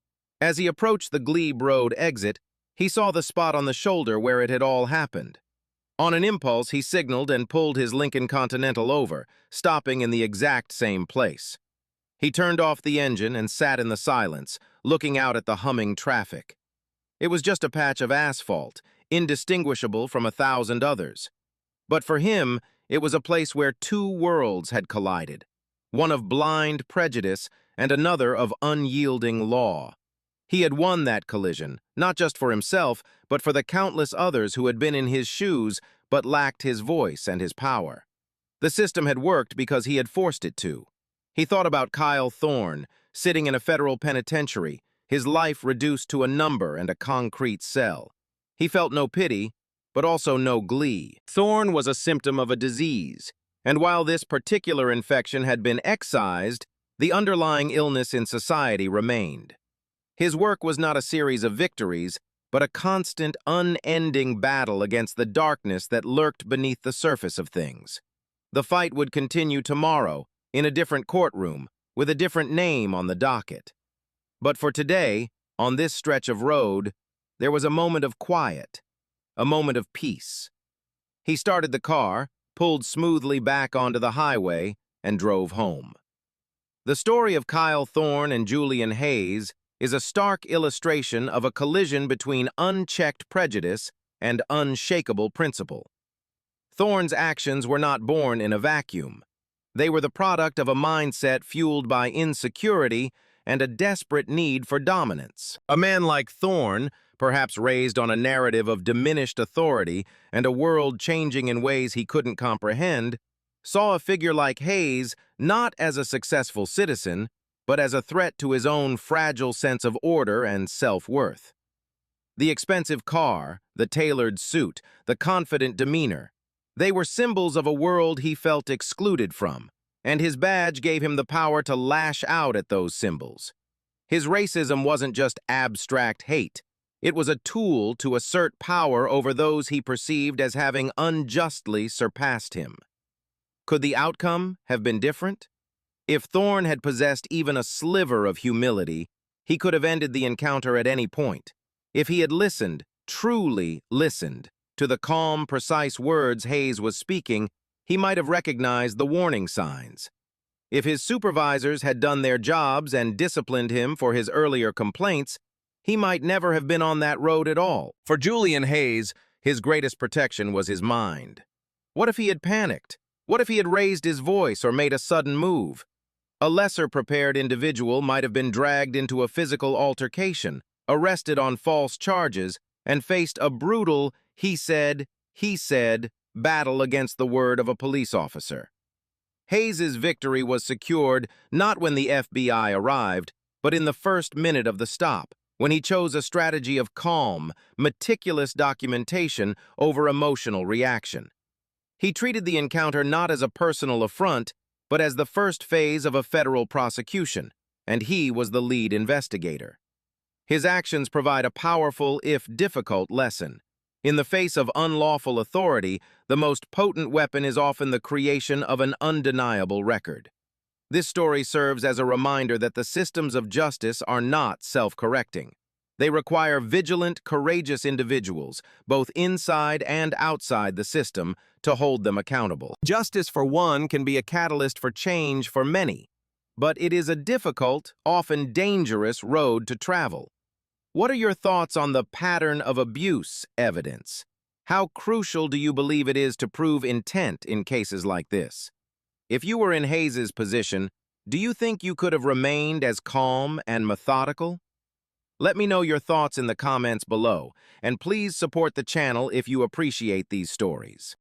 As he approached the Glebe Road exit, he saw the spot on the shoulder where it had all happened. On an impulse, he signaled and pulled his Lincoln Continental over, stopping in the exact same place. He turned off the engine and sat in the silence, looking out at the humming traffic. It was just a patch of asphalt, indistinguishable from 1,000 others. But for him, it was a place where two worlds had collided, one of blind prejudice and another of unyielding law. He had won that collision, not just for himself, but for the countless others who had been in his shoes but lacked his voice and his power. The system had worked because he had forced it to. He thought about Kyle Thorne, sitting in a federal penitentiary, his life reduced to a number and a concrete cell. He felt no pity, but also no glee. Thorne was a symptom of a disease, and while this particular infection had been excised, the underlying illness in society remained. His work was not a series of victories, but a constant, unending battle against the darkness that lurked beneath the surface of things. The fight would continue tomorrow, in a different courtroom, with a different name on the docket. But for today, on this stretch of road, there was a moment of quiet, a moment of peace. He started the car, pulled smoothly back onto the highway, and drove home. The story of Kyle Thorne and Julian Hayes is a stark illustration of a collision between unchecked prejudice and unshakable principle. Thorne's actions were not born in a vacuum. They were the product of a mindset fueled by insecurity and a desperate need for dominance. A man like Thorne, perhaps raised on a narrative of diminished authority and a world changing in ways he couldn't comprehend, saw a figure like Hayes not as a successful citizen, but as a threat to his own fragile sense of order and self-worth. The expensive car, the tailored suit, the confident demeanor, they were symbols of a world he felt excluded from, and his badge gave him the power to lash out at those symbols. His racism wasn't just abstract hate. It was a tool to assert power over those he perceived as having unjustly surpassed him. Could the outcome have been different? If Thorne had possessed even a sliver of humility, he could have ended the encounter at any point. If he had listened, truly listened, to the calm, precise words Hayes was speaking, he might have recognized the warning signs. If his supervisors had done their jobs and disciplined him for his earlier complaints, he might never have been on that road at all. For Julian Hayes, his greatest protection was his mind. What if he had panicked? What if he had raised his voice or made a sudden move? A lesser-prepared individual might have been dragged into a physical altercation, arrested on false charges, and faced a brutal he said, battle against the word of a police officer. Hayes's victory was secured not when the FBI arrived, but in the first minute of the stop, when he chose a strategy of calm, meticulous documentation over emotional reaction. He treated the encounter not as a personal affront, but as the first phase of a federal prosecution, and he was the lead investigator. His actions provide a powerful, if difficult, lesson. In the face of unlawful authority, the most potent weapon is often the creation of an undeniable record. This story serves as a reminder that the systems of justice are not self-correcting. They require vigilant, courageous individuals, both inside and outside the system, to hold them accountable. Justice for one can be a catalyst for change for many, but it is a difficult, often dangerous road to travel. What are your thoughts on the pattern of abuse evidence? How crucial do you believe it is to prove intent in cases like this? If you were in Hayes's position, do you think you could have remained as calm and methodical? Let me know your thoughts in the comments below, and please support the channel if you appreciate these stories.